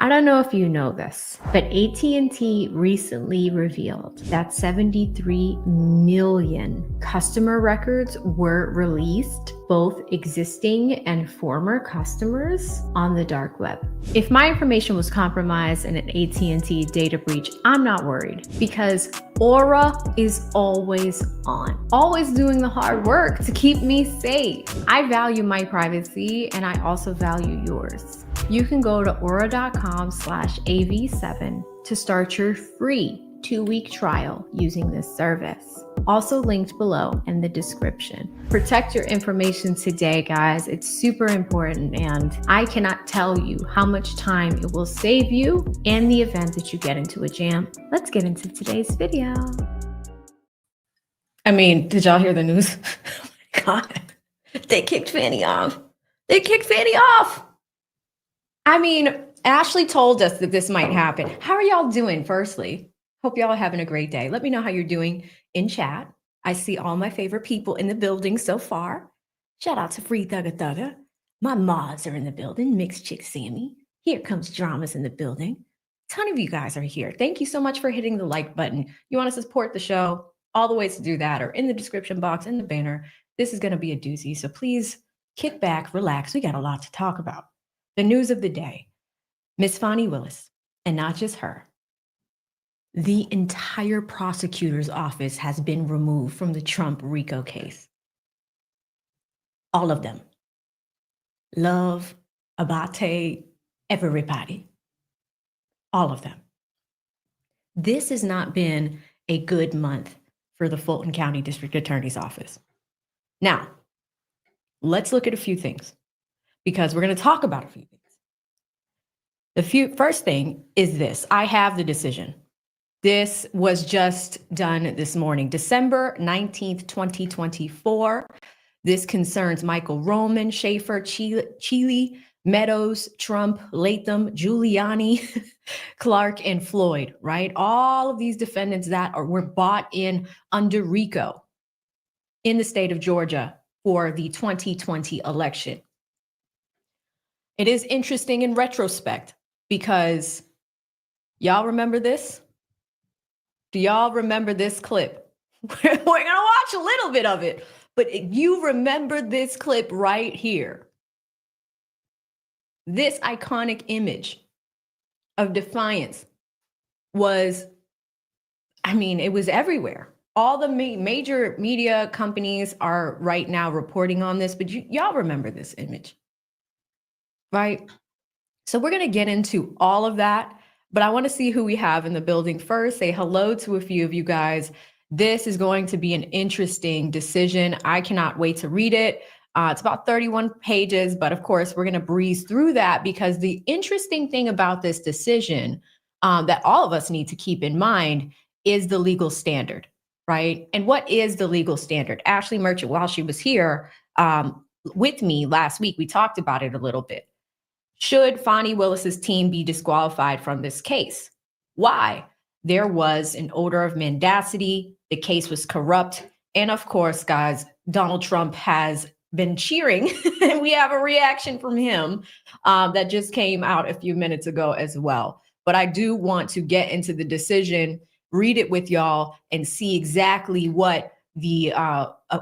I don't know if you know this, but AT&T recently revealed that 73 million customer records were released, both existing and former customers, on the dark web. If my information was compromised in an AT&T data breach, I'm not worried because Aura is always on, always doing the hard work to keep me safe. I value my privacy and I also value yours. You can go to aura.com/AV7 to start your free 2-week trial using this service. Also linked below in the description. Protect your information today, guys. It's super important, and I cannot tell you how much time it will save you in the event that you get into a jam. Let's get into today's video. I mean, did y'all hear the news? Oh my God, they kicked Fani off. They kicked Fani off. I mean, Ashley told us that this might happen. How are y'all doing, firstly? Hope y'all are having a great day. Let me know how you're doing in chat. I see all my favorite people in the building so far. Shout out to Free Thugga Thugga. My mods are in the building. Mixed Chick Sammy. Here comes Drama's in the building. A ton of you guys are here. Thank you so much for hitting the like button. You want to support the show? All the ways to do that are in the description box, in the banner. This is going to be a doozy, so please kick back, relax. We got a lot to talk about. The news of the day, Miss Fani Willis, and not just her. The entire prosecutor's office has been removed from the Trump RICO case. All of them. Love, Abate, everybody. All of them. This has not been a good month for the Fulton County District Attorney's Office. Now, let's look at a few things, because we're going to talk about a few things. The first thing is this. I have the decision. This was just done this morning, December 19th, 2024. This concerns Michael Roman, Schaefer, Chile, Meadows, Trump, Latham, Giuliani, Clark, and Floyd, right? All of these defendants that were bought in under RICO in the state of Georgia for the 2020 election. It is interesting in retrospect because y'all remember this? Do y'all remember this clip? We're going to watch a little bit of it, but you remember this clip right here. This iconic image of defiance was, I mean, it was everywhere. All the major media companies are right now reporting on this, but y'all remember this image, right? So we're going to get into all of that, but I want to see who we have in the building first. Say hello to a few of you guys. This is going to be an interesting decision. I cannot wait to read it. It's about 31 pages, but of course, we're going to breeze through that because the interesting thing about this decision that all of us need to keep in mind is the legal standard, right? And what is the legal standard? Ashley Merchant, while she was here with me last week, we talked about it a little bit. Should Fani Willis's team be disqualified from this case? Why? There was an odor of mendacity. The case was corrupt. And of course, guys, Donald Trump has been cheering. And we have a reaction from him that just came out a few minutes ago as well. But I do want to get into the decision, read it with y'all, and see exactly what the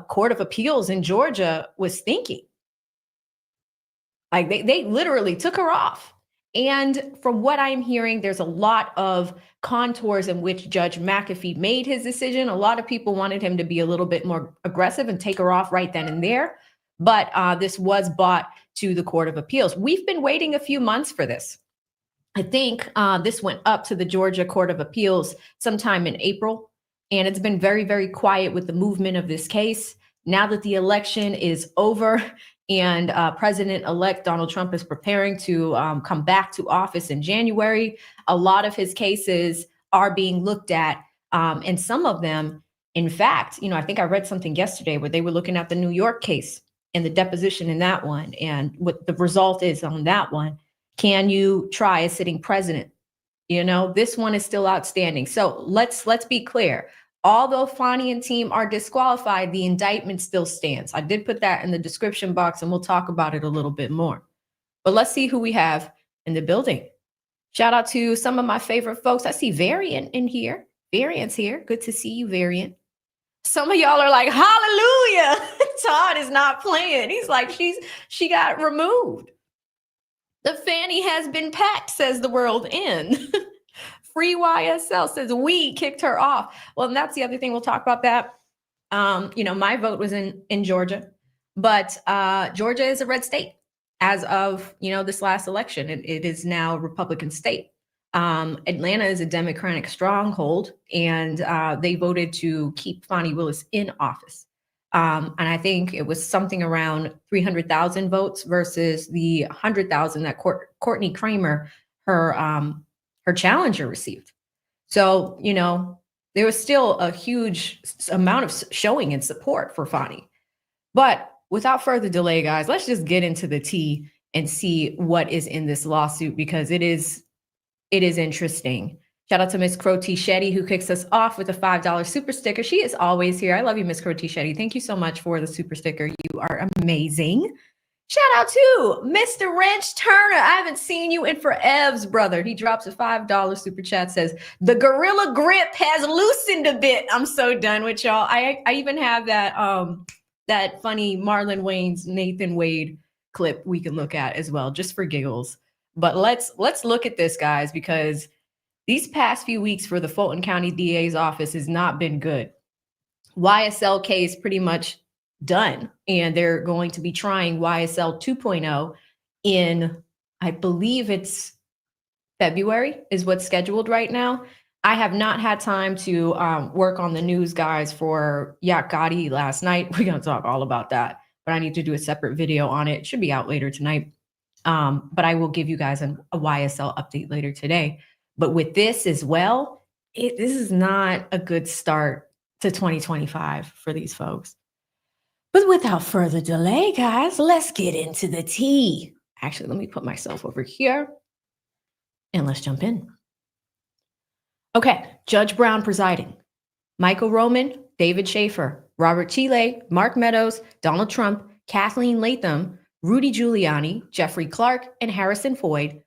Court of Appeals in Georgia was thinking. Like they literally took her off. And from what I'm hearing, there's a lot of contours in which Judge McAfee made his decision. A lot of people wanted him to be a little bit more aggressive and take her off right then and there. But this was brought to the Court of Appeals. We've been waiting a few months for this. I think this went up to the Georgia Court of Appeals sometime in April. And it's been very, very quiet with the movement of this case. Now that the election is over, and President-elect Donald Trump is preparing to come back to office in January, a lot of his cases are being looked at. And some of them, in fact, I think I read something yesterday where they were looking at the New York case and the deposition in that one. And what the result is on that one, can you try a sitting president? This one is still outstanding. So let's be clear. Although Fani and team are disqualified, the indictment still stands. I did put that in the description box, and we'll talk about it a little bit more. But let's see who we have in the building. Shout out to some of my favorite folks. I see Variant in here. Variant's here. Good to see you, Variant. Some of y'all are like, hallelujah. Todd is not playing. He's like, she got removed. The fanny has been packed, says the world in. Free YSL says we kicked her off. Well, and that's the other thing. We'll talk about that. My vote was in Georgia, but Georgia is a red state as of, this last election. It is now a Republican state. Atlanta is a Democratic stronghold, and they voted to keep Fani Willis in office. And I think it was something around 300,000 votes versus the 100,000 that Courtney Kramer, her challenger, received. So, there was still a huge amount of showing and support for Fani. But without further delay, guys, let's just get into the tea and see what is in this lawsuit, because it is interesting. Shout out to Miss Croti Shetty, who kicks us off with a $5 super sticker. She is always here. I love you, Miss Croti Shetty. Thank you so much for the super sticker. You are amazing. Shout out to Mr. Wrench Turner. I haven't seen you in forevs, brother. He drops a $5 super chat, says, the gorilla grip has loosened a bit. I'm so done with y'all. I even have that funny Marlon Wayans, Nathan Wade clip we can look at as well, just for giggles. But let's look at this, guys, because these past few weeks for the Fulton County DA's office has not been good. YSL case pretty much done, and they're going to be trying YSL 2.0 in, I believe it's February is what's scheduled right now. I have not had time to work on the news, guys, for Yak Gotti last night. We're going to talk all about that, but I need to do a separate video on it. It should be out later tonight. But I will give you guys a YSL update later today. But with this as well, this is not a good start to 2025 for these folks. But without further delay, guys, let's get into the tea. Actually, let me put myself over here and let's jump in. Okay, Judge Brown presiding. Michael Roman, David Schaefer, Robert Chile, Mark Meadows, Donald Trump, Kathleen Latham, Rudy Giuliani, Jeffrey Clark, and Harrison Floyd.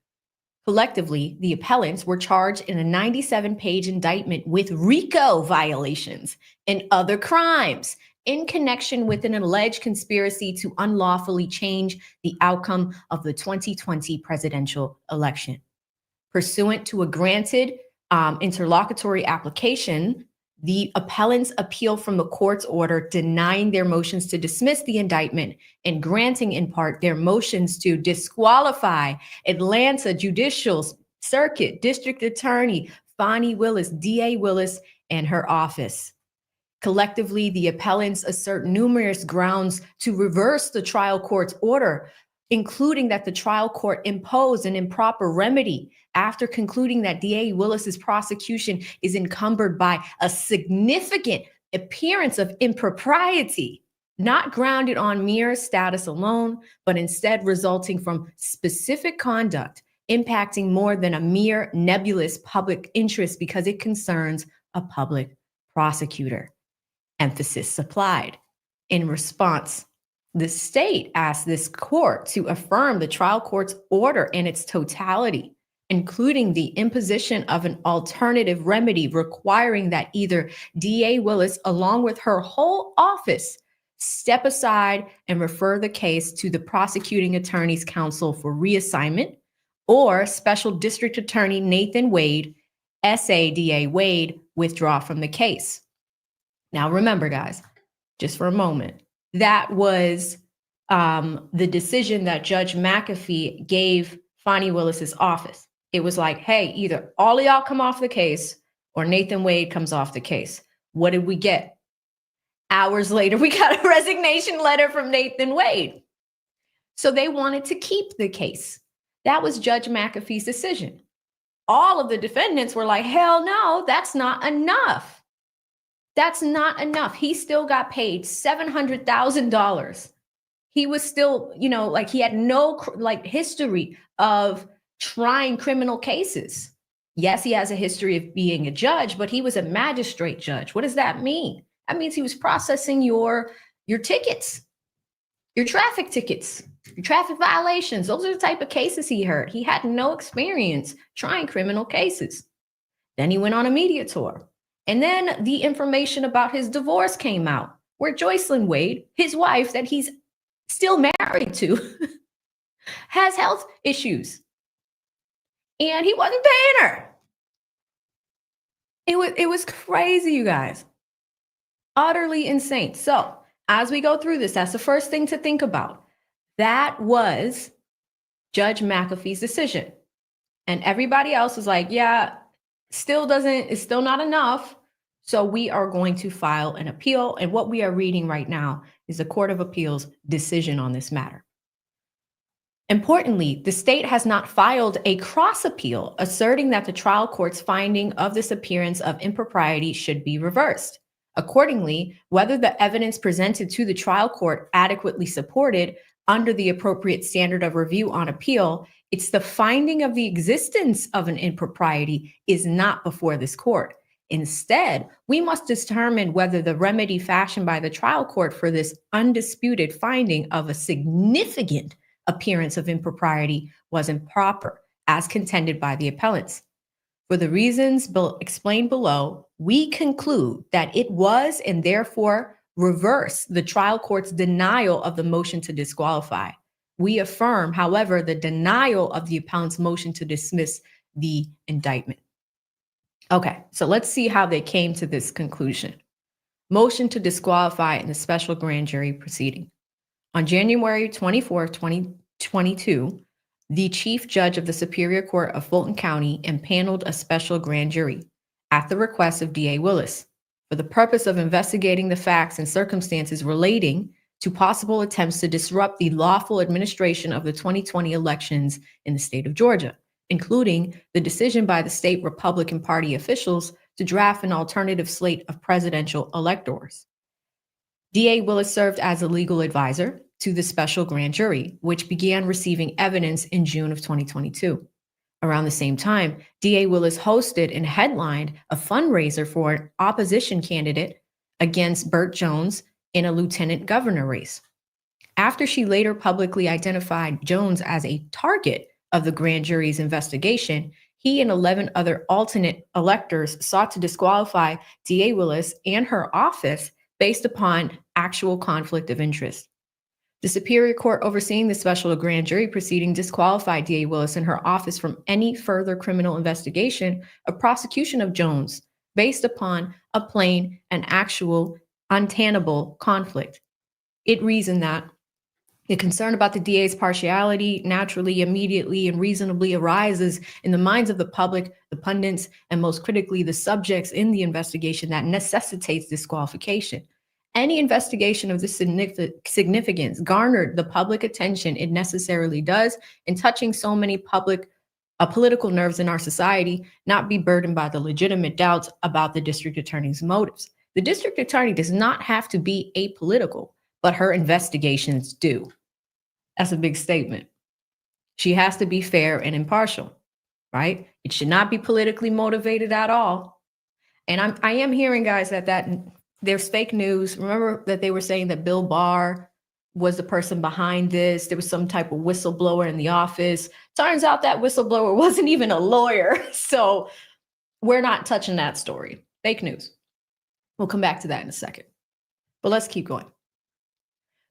Collectively, the appellants were charged in a 97-page indictment with RICO violations and other crimes in connection with an alleged conspiracy to unlawfully change the outcome of the 2020 presidential election. Pursuant to a granted interlocutory application, the appellants appeal from the court's order denying their motions to dismiss the indictment and granting in part their motions to disqualify Atlanta Judicial Circuit District Attorney Fani Willis, DA Willis, and her office. Collectively, the appellants assert numerous grounds to reverse the trial court's order, including that the trial court imposed an improper remedy after concluding that DA Willis's prosecution is encumbered by a significant appearance of impropriety, not grounded on mere status alone, but instead resulting from specific conduct impacting more than a mere nebulous public interest because it concerns a public prosecutor. Emphasis supplied. In response, the state asked this court to affirm the trial court's order in its totality, including the imposition of an alternative remedy requiring that either DA Willis, along with her whole office, step aside and refer the case to the prosecuting attorney's counsel for reassignment, or Special District Attorney Nathan Wade, SADA Wade, withdraw from the case. Now, remember, guys, just for a moment, that was the decision that Judge McAfee gave Fani Willis's office. It was like, hey, either all of y'all come off the case or Nathan Wade comes off the case. What did we get? Hours later, we got a resignation letter from Nathan Wade. So they wanted to keep the case. That was Judge McAfee's decision. All of the defendants were like, hell no, that's not enough. That's not enough. He still got paid $700,000. He was still, he had no history of trying criminal cases. Yes, he has a history of being a judge, but he was a magistrate judge. What does that mean? That means he was processing your tickets, your traffic tickets. Traffic violations, those are the type of cases he heard. He had no experience trying criminal cases. Then he went on a media tour. And then the information about his divorce came out, where Joycelyn Wade, his wife that he's still married to, has health issues. And he wasn't paying her. It was crazy, you guys. Utterly insane. So as we go through this, that's the first thing to think about. That was Judge McAfee's decision. And everybody else was like, yeah, it's still not enough. So we are going to file an appeal. And what we are reading right now is the Court of Appeals decision on this matter. Importantly, the state has not filed a cross appeal asserting that the trial court's finding of this appearance of impropriety should be reversed. Accordingly, whether the evidence presented to the trial court adequately supported under the appropriate standard of review on appeal, it's the finding of the existence of an impropriety is not before this court. Instead, we must determine whether the remedy fashioned by the trial court for this undisputed finding of a significant appearance of impropriety was improper, as contended by the appellants. For the reasons explained below, we conclude that it was and therefore reverse the trial court's denial of the motion to disqualify. We affirm, however, the denial of the appellant's motion to dismiss the indictment. Okay, so let's see how they came to this conclusion. Motion to disqualify in the special grand jury proceeding. On January 24, 2022, the chief judge of the Superior Court of Fulton County impaneled a special grand jury at the request of DA Willis for the purpose of investigating the facts and circumstances relating to possible attempts to disrupt the lawful administration of the 2020 elections in the state of Georgia, including the decision by the state Republican Party officials to draft an alternative slate of presidential electors. DA Willis served as a legal advisor to the special grand jury, which began receiving evidence in June of 2022. Around the same time, DA Willis hosted and headlined a fundraiser for an opposition candidate against Burt Jones in a lieutenant governor race. After she later publicly identified Jones as a target of the grand jury's investigation, he and 11 other alternate electors sought to disqualify DA Willis and her office based upon actual conflict of interest. The Superior Court overseeing the special grand jury proceeding disqualified DA Willis and her office from any further criminal investigation or prosecution of Jones based upon a plain and actual untenable conflict. It reasoned that the concern about the DA's partiality naturally, immediately, and reasonably arises in the minds of the public, the pundits, and most critically, the subjects in the investigation that necessitates disqualification. Any investigation of this significance garnered the public attention it necessarily does, in touching so many political nerves in our society, not be burdened by the legitimate doubts about the district attorney's motives. The district attorney does not have to be apolitical, but her investigations do. That's a big statement. She has to be fair and impartial, right? It should not be politically motivated at all. And I am hearing, guys, that there's fake news. Remember that they were saying that Bill Barr was the person behind this. There was some type of whistleblower in the office. Turns out that whistleblower wasn't even a lawyer. So we're not touching that story. Fake news. We'll come back to that in a second. But let's keep going.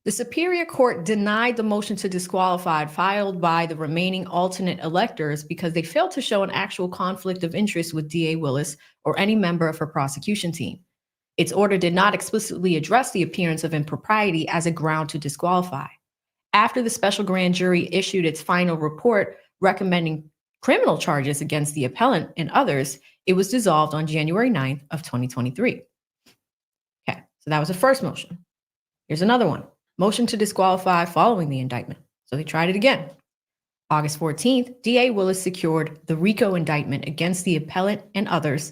The Superior Court denied the motion to disqualify filed by the remaining alternate electors because they failed to show an actual conflict of interest with DA Willis or any member of her prosecution team. Its order did not explicitly address the appearance of impropriety as a ground to disqualify. After the special grand jury issued its final report recommending criminal charges against the appellant and others, it was dissolved on January 9th of 2023. Okay, so that was the first motion. Here's another one. Motion to disqualify following the indictment. So they tried it again. August 14th, DA Willis secured the RICO indictment against the appellant and others.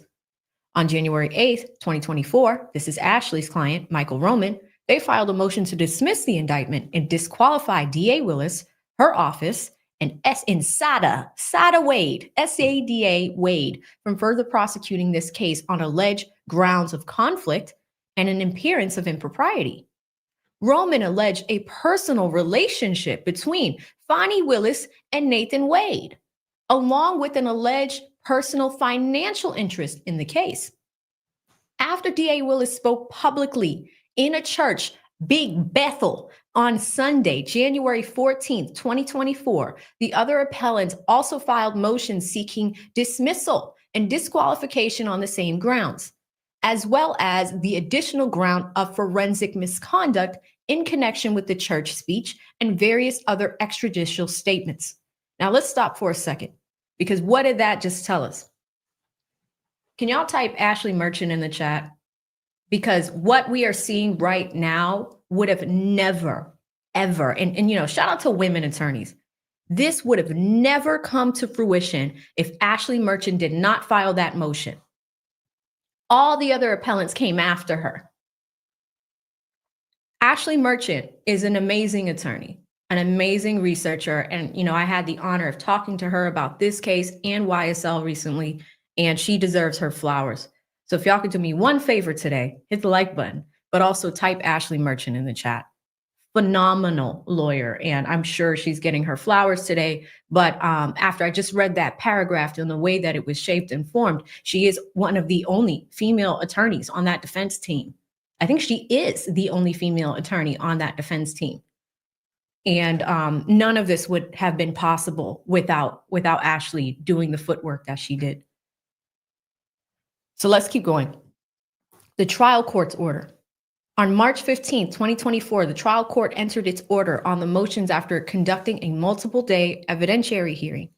On January 8th, 2024, this is Ashley's client, Michael Roman, they filed a motion to dismiss the indictment and disqualify DA Willis, her office, and Sada Wade, SADA Wade, from further prosecuting this case on alleged grounds of conflict and an appearance of impropriety. Roman alleged a personal relationship between Fani Willis and Nathan Wade, along with an alleged personal financial interest in the case. After DA Willis spoke publicly in a church, Big Bethel, on Sunday, January 14th, 2024, the other appellants also filed motions seeking dismissal and disqualification on the same grounds, as well as the additional ground of forensic misconduct in connection with the church speech and various other extrajudicial statements. Now let's stop for a second, because what did that just tell us? Can y'all type Ashley Merchant in the chat? Because what we are seeing right now would have never, ever, and you know, shout out to women attorneys. This would have never come to fruition if Ashley Merchant did not file that motion. All the other appellants came after her. Ashley Merchant is an amazing attorney, an amazing researcher. And, you know, I had the honor of talking to her about this case and YSL recently, and she deserves her flowers. So if y'all could do me one favor today, hit the like button, but also type Ashley Merchant in the chat. Phenomenal lawyer, and I'm sure she's getting her flowers today. But after I just read that paragraph and the way that it was shaped and formed, she is one of the only female attorneys on that defense team. I think she is the only female attorney on that defense team. And none of this would have been possible without Ashley doing the footwork that she did. So let's keep going. The trial court's order. On March 15, 2024, the trial court entered its order on the motions after conducting a multiple-day evidentiary hearing.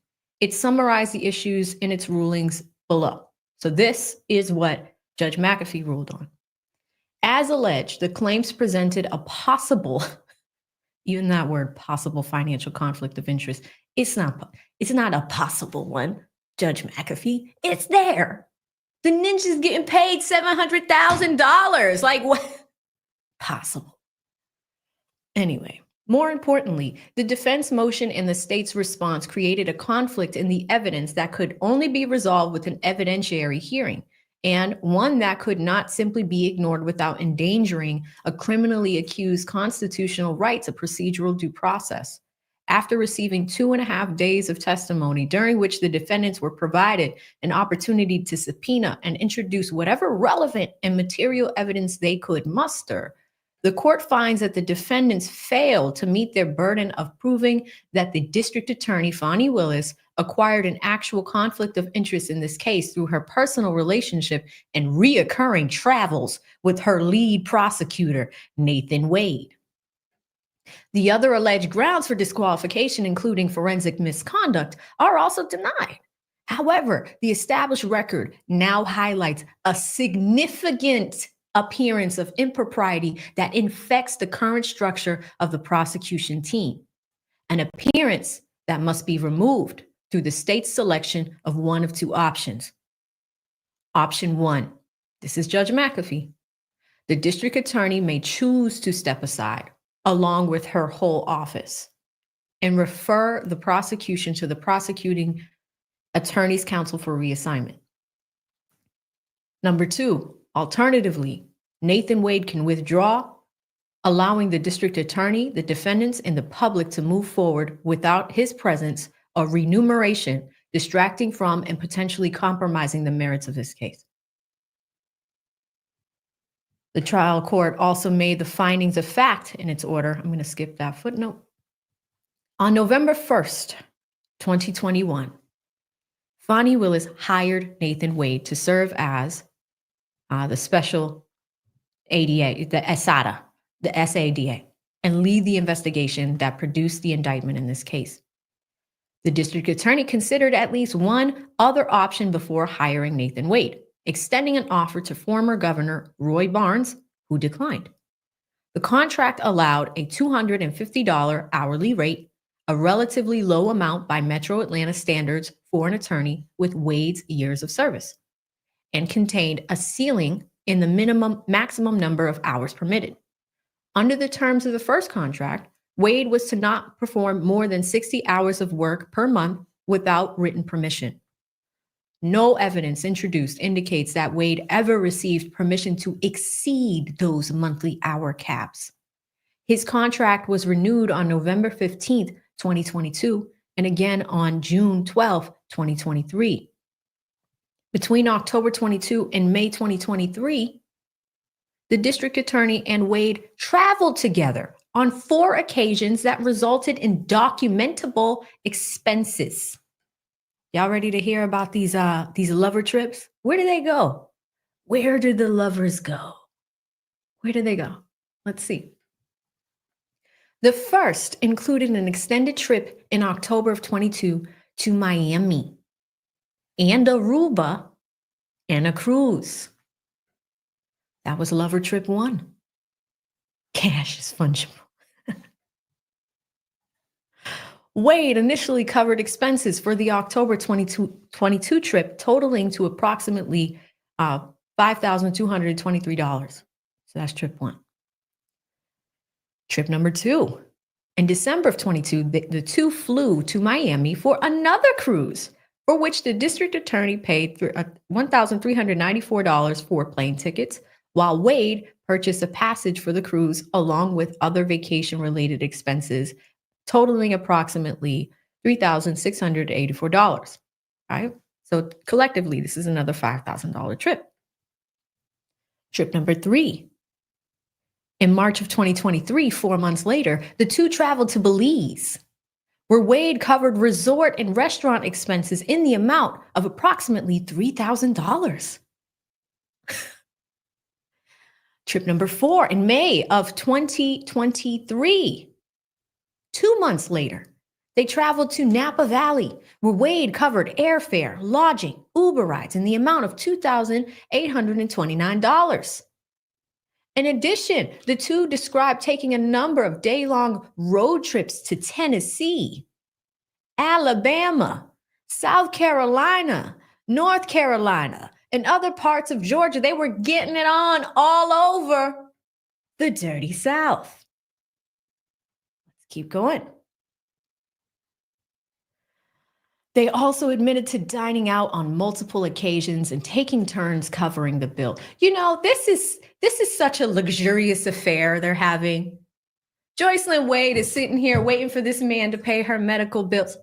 It summarized the issues in its rulings below. So this is what Judge McAfee ruled on. As alleged, the claims presented a possible, even that word, possible financial conflict of interest. It's not a possible one, Judge McAfee. It's there. The ninja's getting paid $700,000. Like, what? Possible. Anyway, more importantly, the defense motion and the state's response created a conflict in the evidence that could only be resolved with an evidentiary hearing, and one that could not simply be ignored without endangering a criminally accused constitutional right to procedural due process. After receiving 2.5 days of testimony, during which the defendants were provided an opportunity to subpoena and introduce whatever relevant and material evidence they could muster, the court finds that the defendants failed to meet their burden of proving that the district attorney, Fani Willis, acquired an actual conflict of interest in this case through her personal relationship and reoccurring travels with her lead prosecutor, Nathan Wade. The other alleged grounds for disqualification, including forensic misconduct, are also denied. However, the established record now highlights a significant appearance of impropriety that infects the current structure of the prosecution team, an appearance that must be removed through the state's selection of one of two options. Option one, this is Judge McAfee. The district attorney may choose to step aside, along with her whole office, and refer the prosecution to the prosecuting attorney's counsel for reassignment. Number two, alternatively, Nathan Wade can withdraw, allowing the district attorney, the defendants, and the public to move forward without his presence or remuneration, distracting from and potentially compromising the merits of this case. The trial court also made the findings of fact in its order. I'm going to skip that footnote. On November 1st, 2021, Fani Willis hired Nathan Wade to serve as the special ADA, the SADA, and lead the investigation that produced the indictment in this case. The district attorney considered at least one other option before hiring Nathan Wade, extending an offer to former Governor Roy Barnes, who declined. The contract allowed a $250 hourly rate, a relatively low amount by Metro Atlanta standards for an attorney with Wade's years of service, and contained a ceiling in the maximum number of hours permitted. Under the terms of the first contract, Wade was to not perform more than 60 hours of work per month without written permission. No evidence introduced indicates that Wade ever received permission to exceed those monthly hour caps. His contract was renewed on November 15th, 2022, and again on June 12th, 2023. Between October 22 and May 2023, the district attorney and Wade traveled together on 4 occasions that resulted in documentable expenses. Y'all ready to hear about these lover trips? Where do they go? Where do the lovers go? Where do they go? Let's see. The first included an extended trip in October of 22 to Miami and Aruba and a cruise. That was lover trip 1. Cash is fungible. Wade initially covered expenses for the October 22 trip totaling to approximately $5,223. So that's trip 1. Trip number 2. In December of 22, the two flew to Miami for another cruise, for which the district attorney paid $1,394 for plane tickets, while Wade purchased a passage for the cruise along with other vacation-related expenses, totaling approximately $3,684. Right? So collectively, this is another $5,000 trip. Trip number 3. In March of 2023, 4 months later, the two traveled to Belize, where Wade covered resort and restaurant expenses in the amount of approximately $3,000. Trip number 4, in May of 2023, 2 months later, they traveled to Napa Valley, where Wade covered airfare, lodging, Uber rides in the amount of $2,829. In addition, the two described taking a number of day-long road trips to Tennessee, Alabama, South Carolina, North Carolina, and other parts of Georgia. They were getting it on all over the dirty South. Let's keep going. They also admitted to dining out on multiple occasions and taking turns covering the bill. You know, this is such a luxurious affair they're having. Joycelyn Wade is sitting here waiting for this man to pay her medical bills.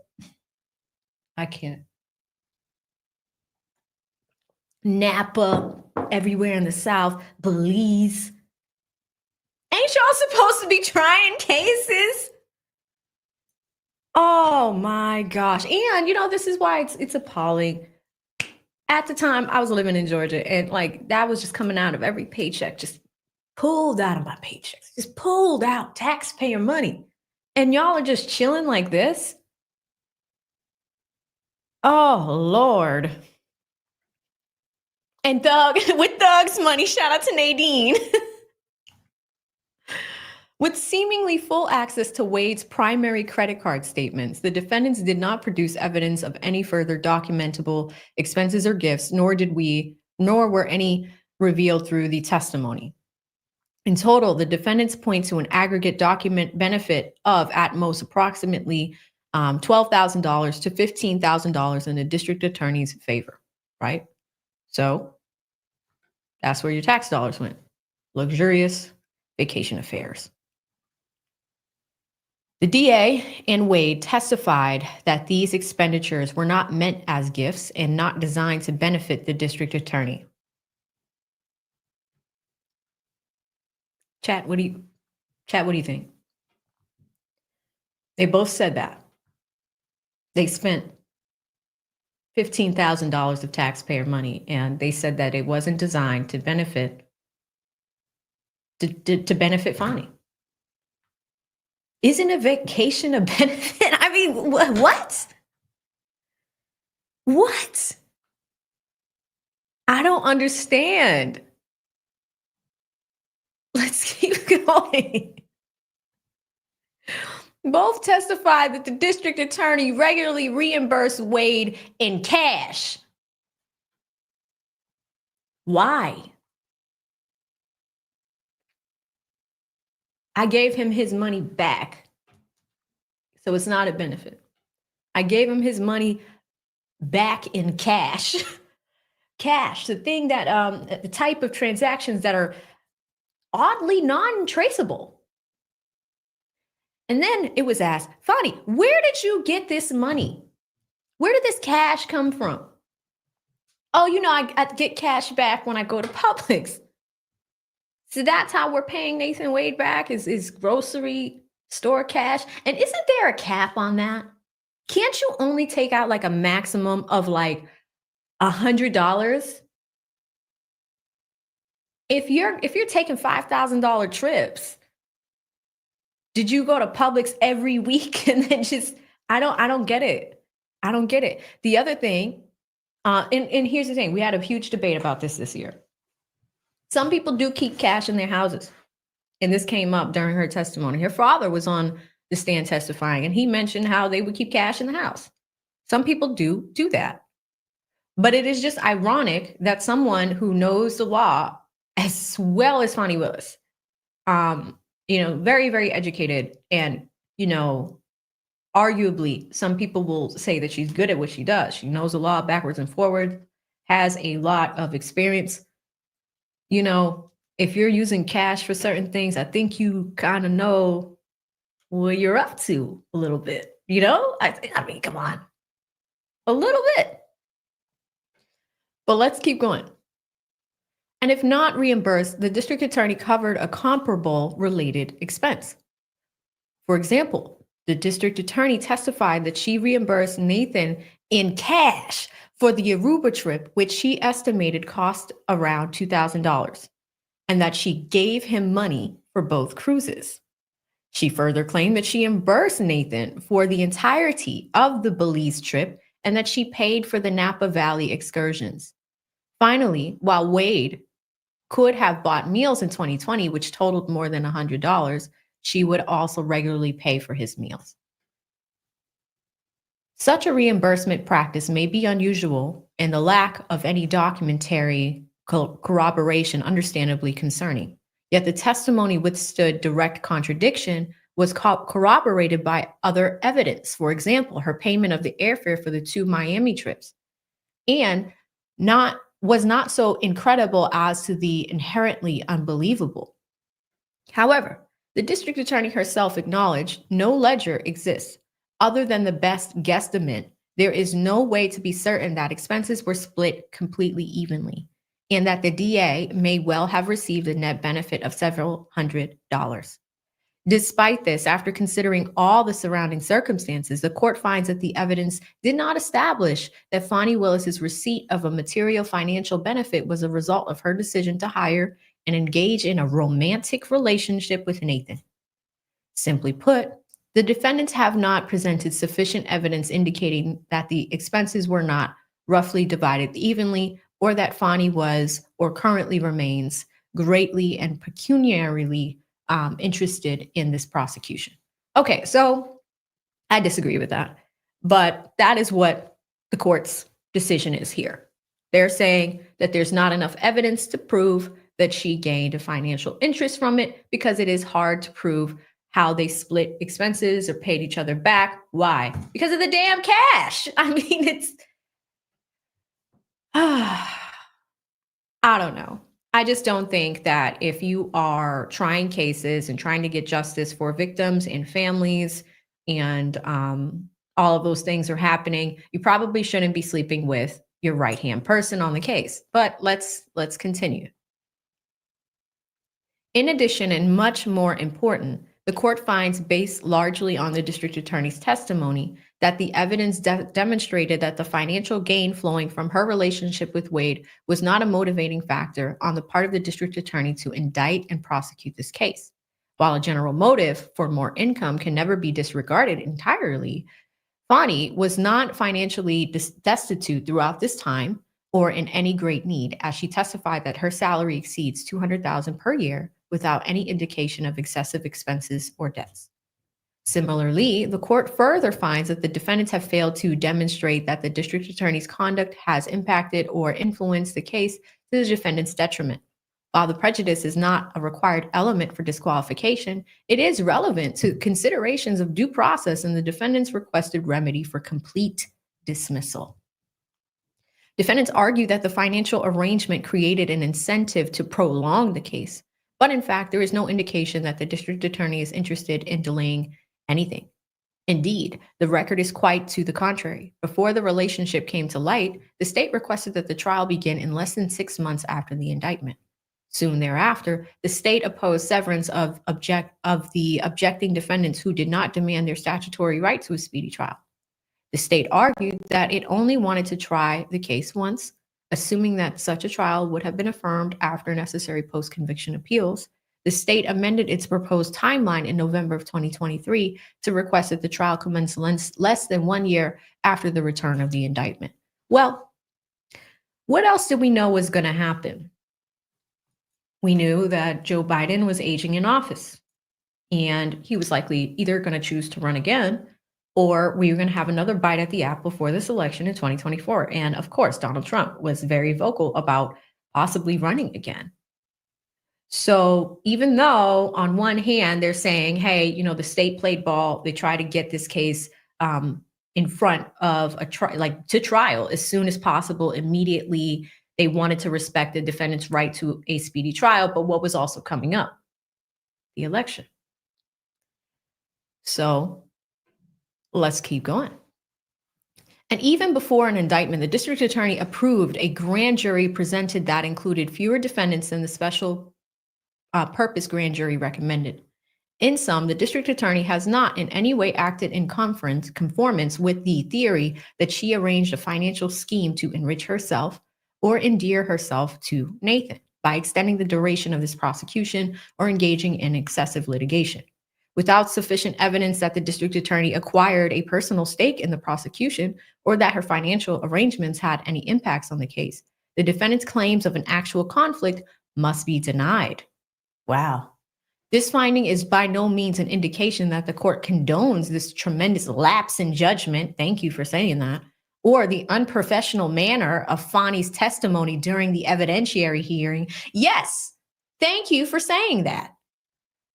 I can't. Napa, everywhere in the South, Belize. Ain't y'all supposed to be trying cases? Oh my gosh. And you know, this is why it's appalling. At the time, I was living in Georgia, and like that was just coming out of every paycheck, just pulled out of my paychecks, just pulled out taxpayer money. And y'all are just chilling like this? Oh, Lord. And Doug, with Doug's money, shout out to Nadine. With seemingly full access to Wade's primary credit card statements, the defendants did not produce evidence of any further documentable expenses or gifts, nor were any revealed through the testimony. In total, the defendants point to an aggregate document benefit of at most approximately $12,000 to $15,000 in the district attorney's favor, right? So that's where your tax dollars went. Luxurious vacation affairs. The DA and Wade testified that these expenditures were not meant as gifts and not designed to benefit the district attorney. Chat, what do you think? They both said that. They spent $15,000 of taxpayer money, and they said that it wasn't designed to benefit Fani. Isn't a vacation a benefit? I mean, what? What? I don't understand. Let's keep going. Both testified that the district attorney regularly reimbursed Wade in cash. Why? I gave him his money back, so it's not a benefit. I gave him his money back in cash. Cash, the thing that, the type of transactions that are oddly non-traceable. And then it was asked, Fani, where did you get this money? Where did this cash come from? Oh, I get cash back when I go to Publix. So that's how we're paying Nathan Wade back is grocery store cash. And isn't there a cap on that? Can't you only take out like a maximum of like $100? If you're taking $5,000 trips, did you go to Publix every week and then just I don't get it. I don't get it. The other thing, and here's the thing, we had a huge debate about this year. Some people do keep cash in their houses. And this came up during her testimony. Her father was on the stand testifying, and he mentioned how they would keep cash in the house. Some people do that. But it is just ironic that someone who knows the law as well as Fani Willis, very, very educated, and, arguably some people will say that she's good at what she does. She knows the law backwards and forwards, has a lot of experience. If you're using cash for certain things, I think you kind of know what you're up to a little bit, I mean, come on, a little bit. But let's keep going. And if not reimbursed, the district attorney covered a comparable related expense. For example, the district attorney testified that she reimbursed Nathan in cash for the Aruba trip, which she estimated cost around $2,000, and that she gave him money for both cruises. She further claimed that she reimbursed Nathan for the entirety of the Belize trip and that she paid for the Napa Valley excursions. Finally, while Wade could have bought meals in 2020, which totaled more than $100, she would also regularly pay for his meals. Such a reimbursement practice may be unusual, and the lack of any documentary corroboration understandably concerning. Yet the testimony withstood direct contradiction, was corroborated by other evidence. For example, her payment of the airfare for the 2 Miami trips, and was not so incredible as to the inherently unbelievable. However, the district attorney herself acknowledged no ledger exists. Other than the best guesstimate, there is no way to be certain that expenses were split completely evenly, and that the DA may well have received a net benefit of several $100s. Despite this, after considering all the surrounding circumstances, the court finds that the evidence did not establish that Fani Willis's receipt of a material financial benefit was a result of her decision to hire and engage in a romantic relationship with Nathan. Simply put, the defendants have not presented sufficient evidence indicating that the expenses were not roughly divided evenly, or that Fani was or currently remains greatly and pecuniarily interested in this prosecution. Okay, so I disagree with that, but that is what the court's decision is here. They're saying that there's not enough evidence to prove that she gained a financial interest from it because it is hard to prove how they split expenses or paid each other back. Why? Because of the damn cash. I mean, it's, I don't know. I just don't think that if you are trying cases and trying to get justice for victims and families, and all of those things are happening, you probably shouldn't be sleeping with your right-hand person on the case. But let's continue. In addition, and much more important, the court finds, based largely on the district attorney's testimony, that the evidence demonstrated that the financial gain flowing from her relationship with Wade was not a motivating factor on the part of the district attorney to indict and prosecute this case. While a general motive for more income can never be disregarded entirely, Fani was not financially destitute throughout this time or in any great need, as she testified that her salary exceeds $200,000 per year without any indication of excessive expenses or debts. Similarly, the court further finds that the defendants have failed to demonstrate that the district attorney's conduct has impacted or influenced the case to the defendant's detriment. While the prejudice is not a required element for disqualification, it is relevant to considerations of due process and the defendant's requested remedy for complete dismissal. Defendants argue that the financial arrangement created an incentive to prolong the case, but in fact, there is no indication that the district attorney is interested in delaying anything. Indeed, the record is quite to the contrary. Before the relationship came to light, the state requested that the trial begin in less than 6 months after the indictment. Soon thereafter, the state opposed severance of the objecting defendants who did not demand their statutory right to a speedy trial. The state argued that it only wanted to try the case once, assuming that such a trial would have been affirmed after necessary post-conviction appeals. The state amended its proposed timeline in November of 2023 to request that the trial commence less than 1 year after the return of the indictment. Well, what else did we know was going to happen? We knew that Joe Biden was aging in office, and he was likely either going to choose to run again, or we were going to have another bite at the apple for this election in 2024. And of course, Donald Trump was very vocal about possibly running again. So even though on one hand, they're saying, hey, the state played ball, they try to get this case in front of to trial as soon as possible, immediately. They wanted to respect the defendant's right to a speedy trial, but what was also coming up? The election. So let's keep going. And even before an indictment, the district attorney approved a grand jury presented that included fewer defendants than the special purpose grand jury recommended. In sum, the district attorney has not in any way acted in conformance with the theory that she arranged a financial scheme to enrich herself or endear herself to Nathan by extending the duration of this prosecution or engaging in excessive litigation. Without sufficient evidence that the district attorney acquired a personal stake in the prosecution or that her financial arrangements had any impacts on the case, the defendant's claims of an actual conflict must be denied. Wow. This finding is by no means an indication that the court condones this tremendous lapse in judgment. Thank you for saying that. Or the unprofessional manner of Fani's testimony during the evidentiary hearing. Yes, thank you for saying that.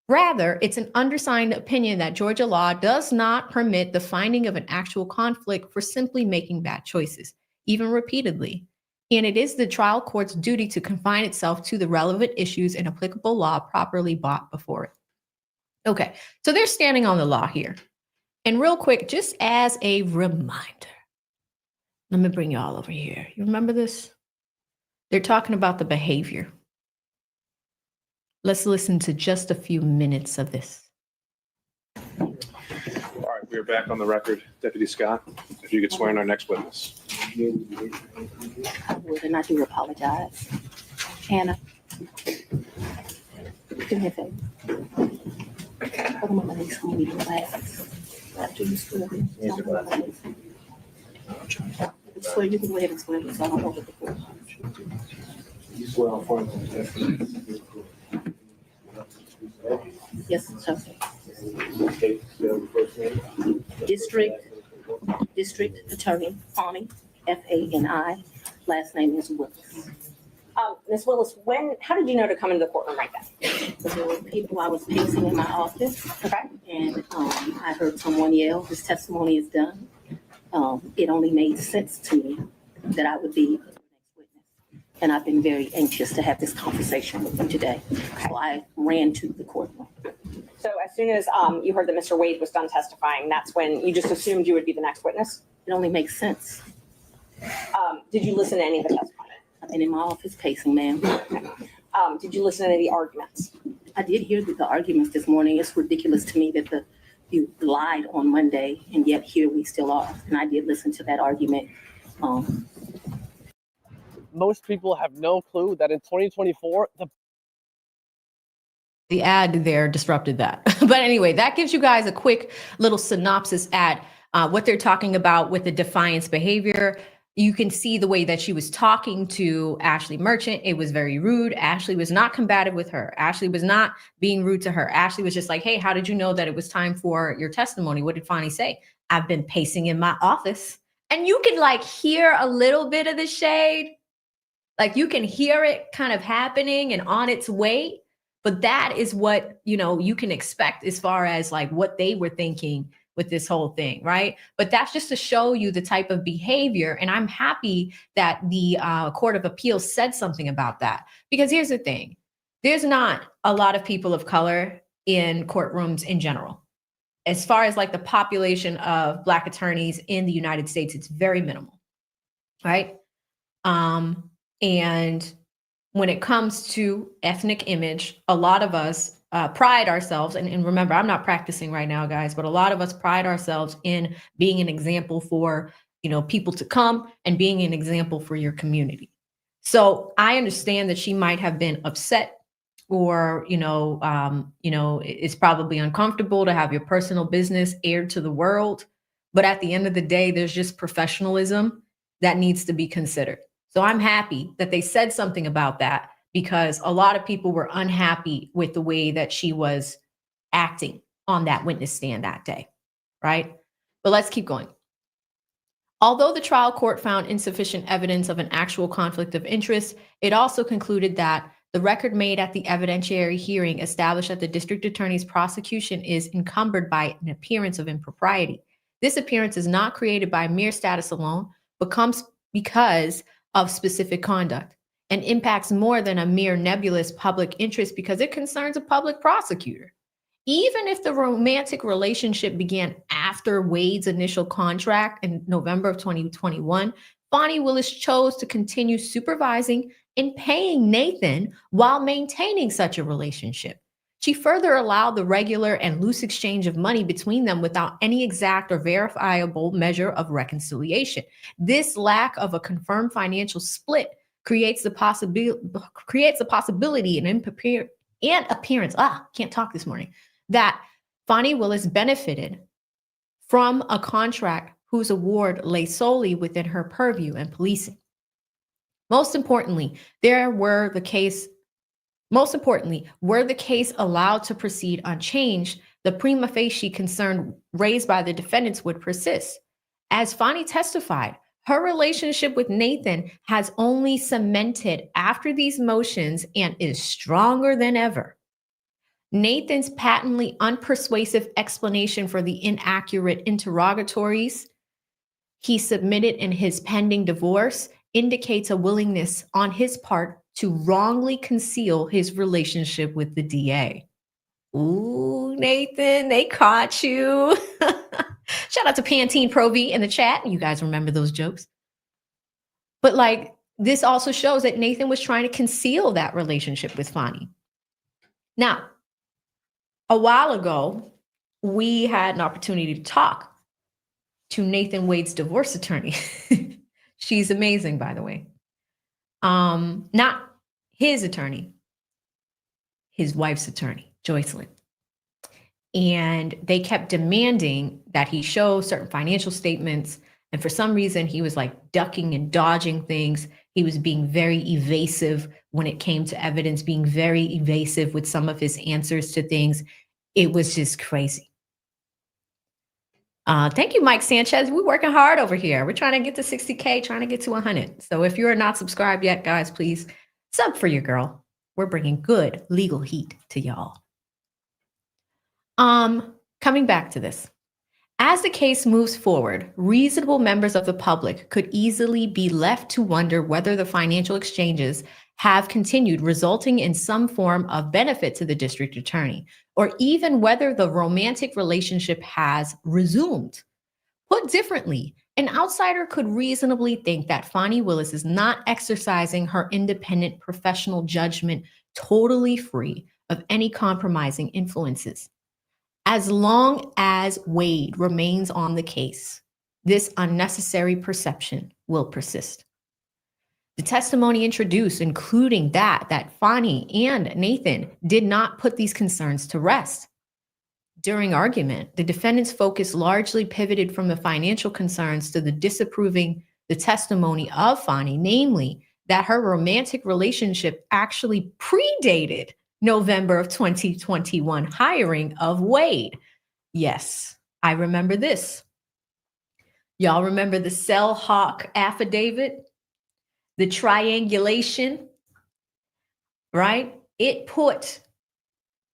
Rather, it's an undersigned opinion that Georgia law does not permit the finding of an actual conflict for simply making bad choices, even repeatedly. And it is the trial court's duty to confine itself to the relevant issues and applicable law properly brought before it. Okay, so they're standing on the law here. And real quick, just as a reminder, let me bring you all over here. You remember this? They're talking about the behavior. Let's listen to just a few minutes of this. All right, we are back on the record. Deputy Scott, if you could swear in our next witness. I would, and I do apologize. Hannah, do me a favor. Hold on, my legs home, you glasses. After you swear, swear you can go ahead and swear this. I don't know what the court. You swear on front of the Yes, sir. District Attorney Fani, Fani. Last name is Willis. Ms. Willis, how did you know to come into the courtroom right then? There were people I was pacing in my office. Okay. And I heard someone yell, "His testimony is done." It only made sense to me that I would be the next witness. And I've been very anxious to have this conversation with you today. Okay. So I ran to the courtroom. So as soon as you heard that Mr. Wade was done testifying, that's when you just assumed you would be the next witness? It only makes sense. Did you listen to any of the testimony? I've been in my office pacing, ma'am. Did you listen to any of the arguments? I did hear the arguments this morning. It's ridiculous to me that you lied on Monday, and yet here we still are. And I did listen to that argument. Most people have no clue that in 2024, The ad there disrupted that. But anyway, that gives you guys a quick little synopsis at what they're talking about with the defiance behavior. You can see the way that she was talking to Ashley Merchant. It was very rude. Ashley was not combative with her. Ashley was not being rude to her. Ashley was just like, hey, how did you know that it was time for your testimony? What did Fani say? I've been pacing in my office. And you can hear a little bit of the shade. You can hear it kind of happening and on its way. But that is what, you can expect as far as what they were thinking with this whole thing, right? But that's just to show you the type of behavior. And I'm happy that the Court of Appeals said something about that. Because here's the thing. There's not a lot of people of color in courtrooms in general. as far as like the population of Black attorneys in the United States, it's very minimal, right? And when it comes to ethnic image, a lot of us pride ourselves, and remember, I'm not practicing right now, guys, but a lot of us pride ourselves in being an example for, people to come and being an example for your community. So I understand that she might have been upset or, it's probably uncomfortable to have your personal business aired to the world. But at the end of the day, there's just professionalism that needs to be considered. So I'm happy that they said something about that, because a lot of people were unhappy with the way that she was acting on that witness stand that day, right? But let's keep going. Although the trial court found insufficient evidence of an actual conflict of interest, it also concluded that the record made at the evidentiary hearing established that the district attorney's prosecution is encumbered by an appearance of impropriety. This appearance is not created by mere status alone, but comes because of specific conduct and impacts more than a mere nebulous public interest because it concerns a public prosecutor. Even if the romantic relationship began after Wade's initial contract in November of 2021, Fani Willis chose to continue supervising and paying Nathan while maintaining such a relationship. She further allowed the regular and loose exchange of money between them without any exact or verifiable measure of reconciliation. This lack of a confirmed financial split creates the possibility and appearance. Can't talk this morning. That Fani Willis benefited from a contract whose award lay solely within her purview and policing. Most importantly, were the case allowed to proceed unchanged, the prima facie concern raised by the defendants would persist. As Fani testified, her relationship with Nathan has only cemented after these motions and is stronger than ever. Nathan's patently unpersuasive explanation for the inaccurate interrogatories he submitted in his pending divorce indicates a willingness on his part to wrongly conceal his relationship with the DA. Ooh, Nathan, they caught you. Shout out to Pantene Pro V in the chat. You guys remember those jokes. But this also shows that Nathan was trying to conceal that relationship with Fani. Now, a while ago, we had an opportunity to talk to Nathan Wade's divorce attorney. She's amazing, by the way. Not his attorney, his wife's attorney, Joycelyn. And they kept demanding that he show certain financial statements. And for some reason, he was ducking and dodging things. He was being very evasive when it came to evidence, being very evasive with some of his answers to things. It was just crazy. Thank you, Mike Sanchez. We're working hard over here. We're trying to get to 60K, trying to get to 100. So if you're not subscribed yet, guys, please sub for your girl. We're bringing good legal heat to y'all. Coming back to this. As the case moves forward, reasonable members of the public could easily be left to wonder whether the financial exchanges have continued, resulting in some form of benefit to the district attorney, or even whether the romantic relationship has resumed. Put differently, an outsider could reasonably think that Fani Willis is not exercising her independent professional judgment totally free of any compromising influences. As long as Wade remains on the case, this unnecessary perception will persist. The testimony introduced, including that Fani and Nathan did not put these concerns to rest. During argument, the defendant's focus largely pivoted from the financial concerns to the disapproving the testimony of Fani, namely that her romantic relationship actually predated November of 2021 hiring of Wade. Yes, I remember this. Y'all remember the Cell Hawk affidavit? The triangulation, right? It put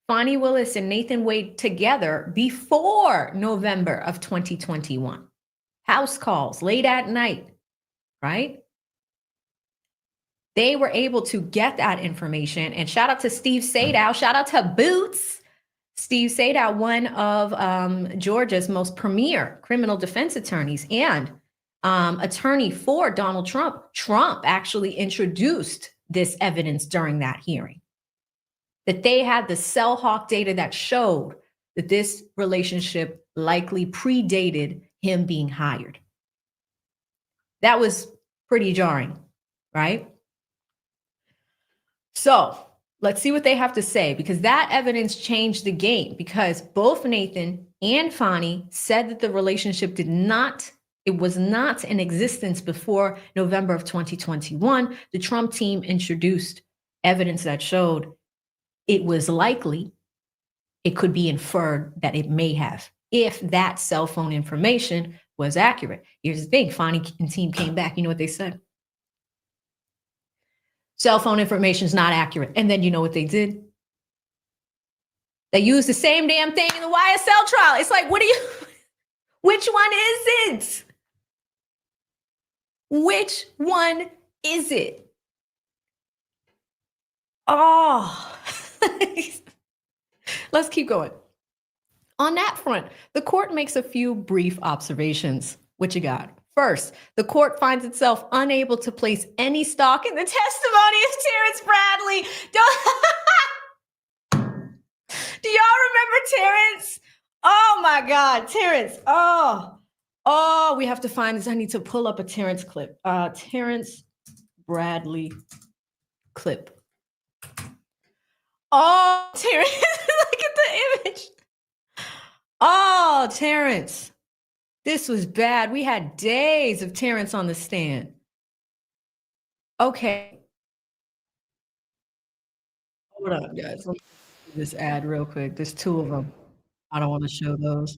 Fani Willis and Nathan Wade together before November of 2021. House calls late at night, right? They were able to get that information. And shout out to Steve Sadow. Shout out to Boots. Steve Sadow, one of Georgia's most premier criminal defense attorneys and attorney for Donald Trump. Trump actually introduced this evidence during that hearing, that they had the cell hawk data that showed that this relationship likely predated him being hired. That was pretty jarring, right? So let's see what they have to say, because that evidence changed the game, because both Nathan and Fani said that the relationship was not in existence before November of 2021. The Trump team introduced evidence that showed it was likely, it could be inferred that it may have, if that cell phone information was accurate. Here's the thing, Fani and team came back. You know what they said? Cell phone information is not accurate. And then you know what they did? They used the same damn thing in the YSL trial. It's like, which one is it? Which one is it? Oh, let's keep going. On that front, the court makes a few brief observations. What you got? First, the court finds itself unable to place any stock in the testimony of Terrence Bradley. Do y'all remember Terrence? Oh my God, Terrence. Oh, we have to find this. I need to pull up a Terrence clip. Terrence Bradley clip. Oh, Terrence, look at the image. Oh, Terrence. This was bad. We had days of Terrence on the stand. Okay. Hold on, guys. Let me do this ad real quick. There's two of them. I don't want to show those.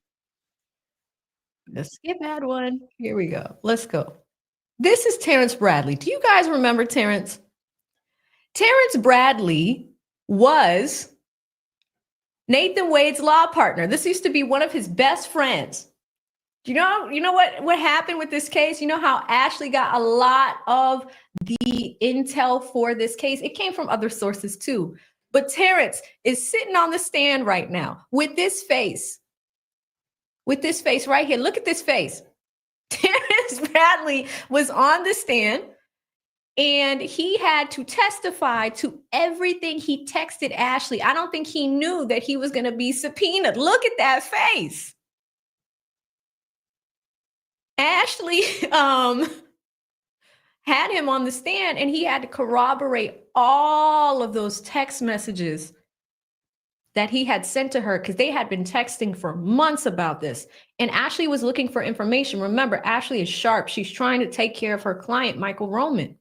Let's skip ad one. Here we go. Let's go. This is Terrence Bradley. Do you guys remember Terrence? Terrence Bradley was Nathan Wade's law partner. This used to be one of his best friends. You know what happened with this case? You know how Ashley got a lot of the intel for this case? It came from other sources too. But Terrence is sitting on the stand right now with this face. With this face right here. Look at this face. Terrence Bradley was on the stand and he had to testify to everything he texted Ashley. I don't think he knew that he was going to be subpoenaed. Look at that face. Ashley had him on the stand and he had to corroborate all of those text messages that he had sent to her, because they had been texting for months about this. And Ashley was looking for information. Remember, Ashley is sharp. She's trying to take care of her client, Michael Roman.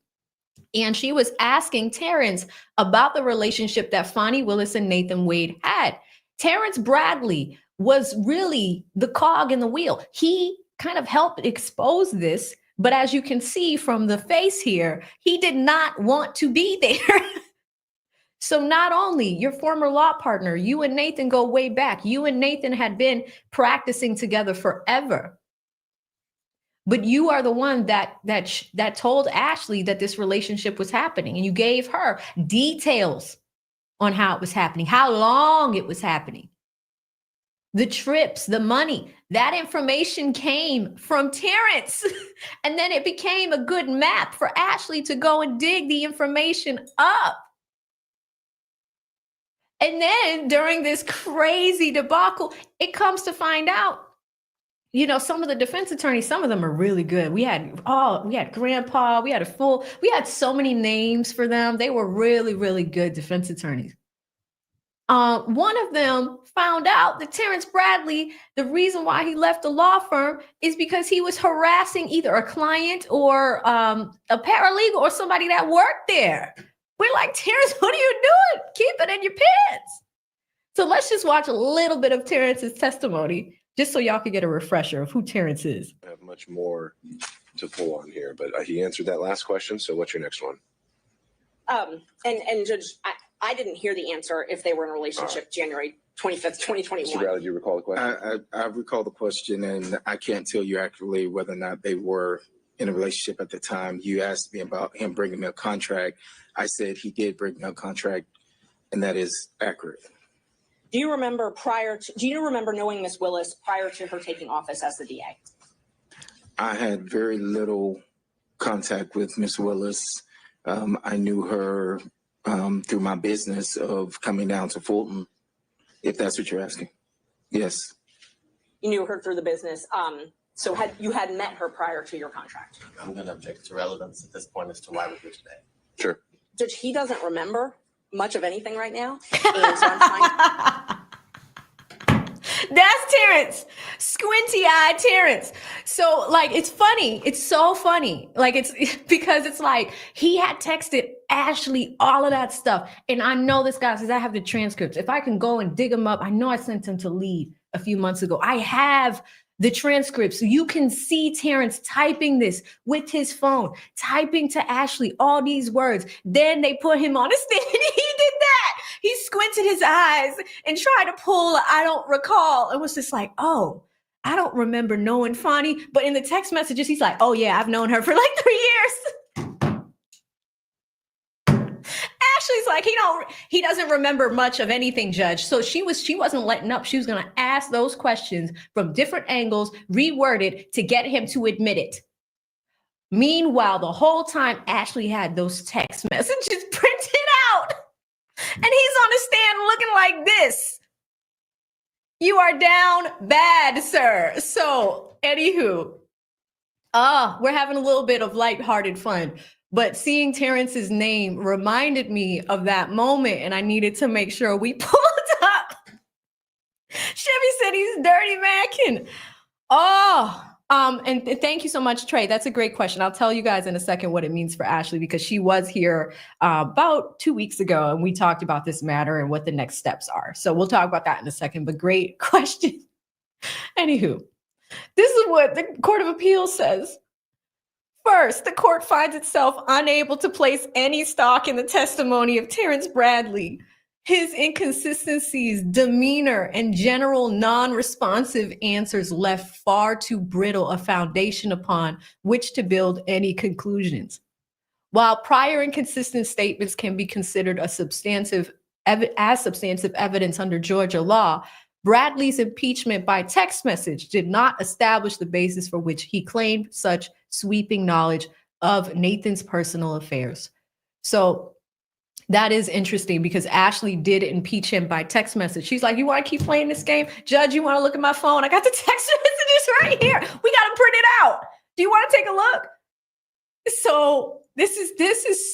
And she was asking Terrence about the relationship that Fani Willis and Nathan Wade had. Terrence Bradley was really the cog in the wheel. He kind of helped expose this, but as you can see from the face here, he did not want to be there. So not only your former law partner, you and Nathan go way back. You and Nathan had been practicing together forever. But you are the one that told Ashley that this relationship was happening, and you gave her details on how it was happening, how long it was happening. The trips, the money, that information came from Terrence. And then it became a good map for Ashley to go and dig the information up. And then during this crazy debacle, it comes to find out, you know, some of the defense attorneys, some of them are really good. We had Grandpa, we had so many names for them. They were really, really good defense attorneys. One of them found out that Terrence Bradley, the reason why he left the law firm is because he was harassing either a client or a paralegal or somebody that worked there. We're like, Terrence, what are you doing? Keep it in your pants. So let's just watch a little bit of Terrence's testimony, just so y'all can get a refresher of who Terrence is. I have much more to pull on here, but he answered that last question. So what's your next one? And Judge, I didn't hear the answer if they were in a relationship January 25th, 2021. Mr. Bradley, do you recall the question? I recall the question, and I can't tell you actually whether or not they were in a relationship at the time. You asked me about him bringing me a contract. I said he did bring me a contract, and that is accurate. Do you remember knowing Miss Willis prior to her taking office as the DA? I had very little contact with Miss Willis. I knew her through my business of coming down to Fulton, if that's what you're asking. Yes. You knew her through the business. So you had met her prior to your contract? I'm going to object to relevance at this point as to why we're here today. Sure. Judge, he doesn't remember much of anything right now. And so I'm trying. That's Terrence, squinty-eyed Terrence. So, like, it's funny. It's so funny. Like, it's because it's like he had texted Ashley all of that stuff. And I know this guy says I have the transcripts. If I can go and dig them up, I know I sent him to leave a few months ago. I have the transcripts. So you can see Terrence typing this with his phone, typing to Ashley all these words. Then they put him on a stand and he did that. He squinted his eyes and tried to pull, I don't recall. It was just like, oh, I don't remember knowing Fani. But in the text messages, he's like, oh yeah, I've known her for like 3 years. Ashley's like, he doesn't remember much of anything, Judge. So she wasn't letting up. She was going to ask those questions from different angles, reworded to get him to admit it. Meanwhile, the whole time Ashley had those text messages printed out. And he's on the stand looking like this. You are down bad, sir. So, anywho, we're having a little bit of lighthearted fun. But seeing Terrence's name reminded me of that moment, and I needed to make sure we pulled up. Chevy said he's dirty macking. And thank you so much, Trey. That's a great question. I'll tell you guys in a second what it means for Ashley, because she was here about 2 weeks ago, and we talked about this matter and what the next steps are. So we'll talk about that in a second, but great question. Anywho, this is what the Court of Appeals says. First, the court finds itself unable to place any stock in the testimony of Terrence Bradley. His inconsistencies, demeanor, and general non-responsive answers left far too brittle a foundation upon which to build any conclusions. While prior inconsistent statements can be considered as substantive evidence under Georgia law, Bradley's impeachment by text message did not establish the basis for which he claimed such sweeping knowledge of Nathan's personal affairs. So that is interesting because Ashley did impeach him by text message. She's like, you want to keep playing this game? Judge, you want to look at my phone? I got the text messages right here. We got them printed out. Do you want to take a look? So this is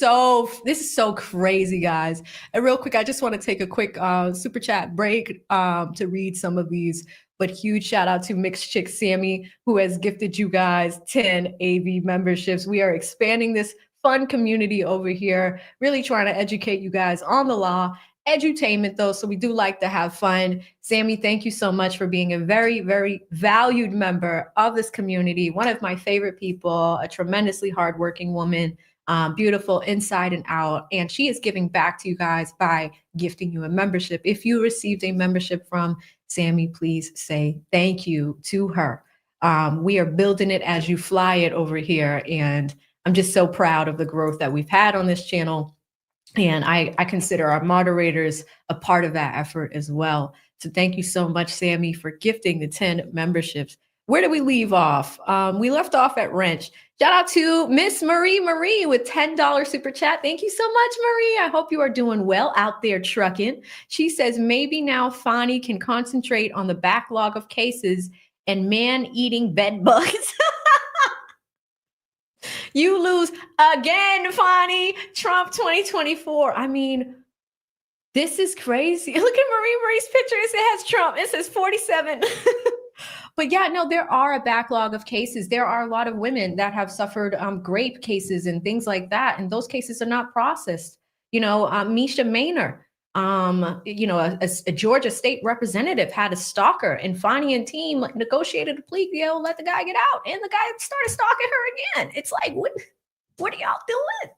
so crazy, guys. And real quick, I just want to take a quick super chat break to read some of these. But huge shout out to Mixed Chick Sammy, who has gifted you guys 10 AV memberships. We are expanding this fun community over here, really trying to educate you guys on the law. Edutainment, though, so we do like to have fun. Sammy, thank you so much for being a very, very valued member of this community. One of my favorite people, a tremendously hardworking woman, beautiful inside and out. And she is giving back to you guys by gifting you a membership. If you received a membership from Sammy, please say thank you to her. We are building it as you fly it over here. And I'm just so proud of the growth that we've had on this channel. And I consider our moderators a part of that effort as well. So thank you so much, Sammy, for gifting the 10 memberships. Where did we leave off? We left off at Wrench. Shout out to Miss Marie with $10 super chat. Thank you so much, Marie. I hope you are doing well out there trucking. She says, maybe now Fani can concentrate on the backlog of cases and man-eating bed bugs. You lose again, Fani. Trump 2024. I mean, this is crazy. Look at Marie's picture. It has Trump. It says 47. But yeah, no, there are a backlog of cases. There are a lot of women that have suffered rape cases and things like that. And those cases are not processed. You know, Misha Maynor, a Georgia state representative had a stalker, and Fani and team negotiated a plea deal, let the guy get out, and the guy started stalking her again. It's like, what are y'all doing?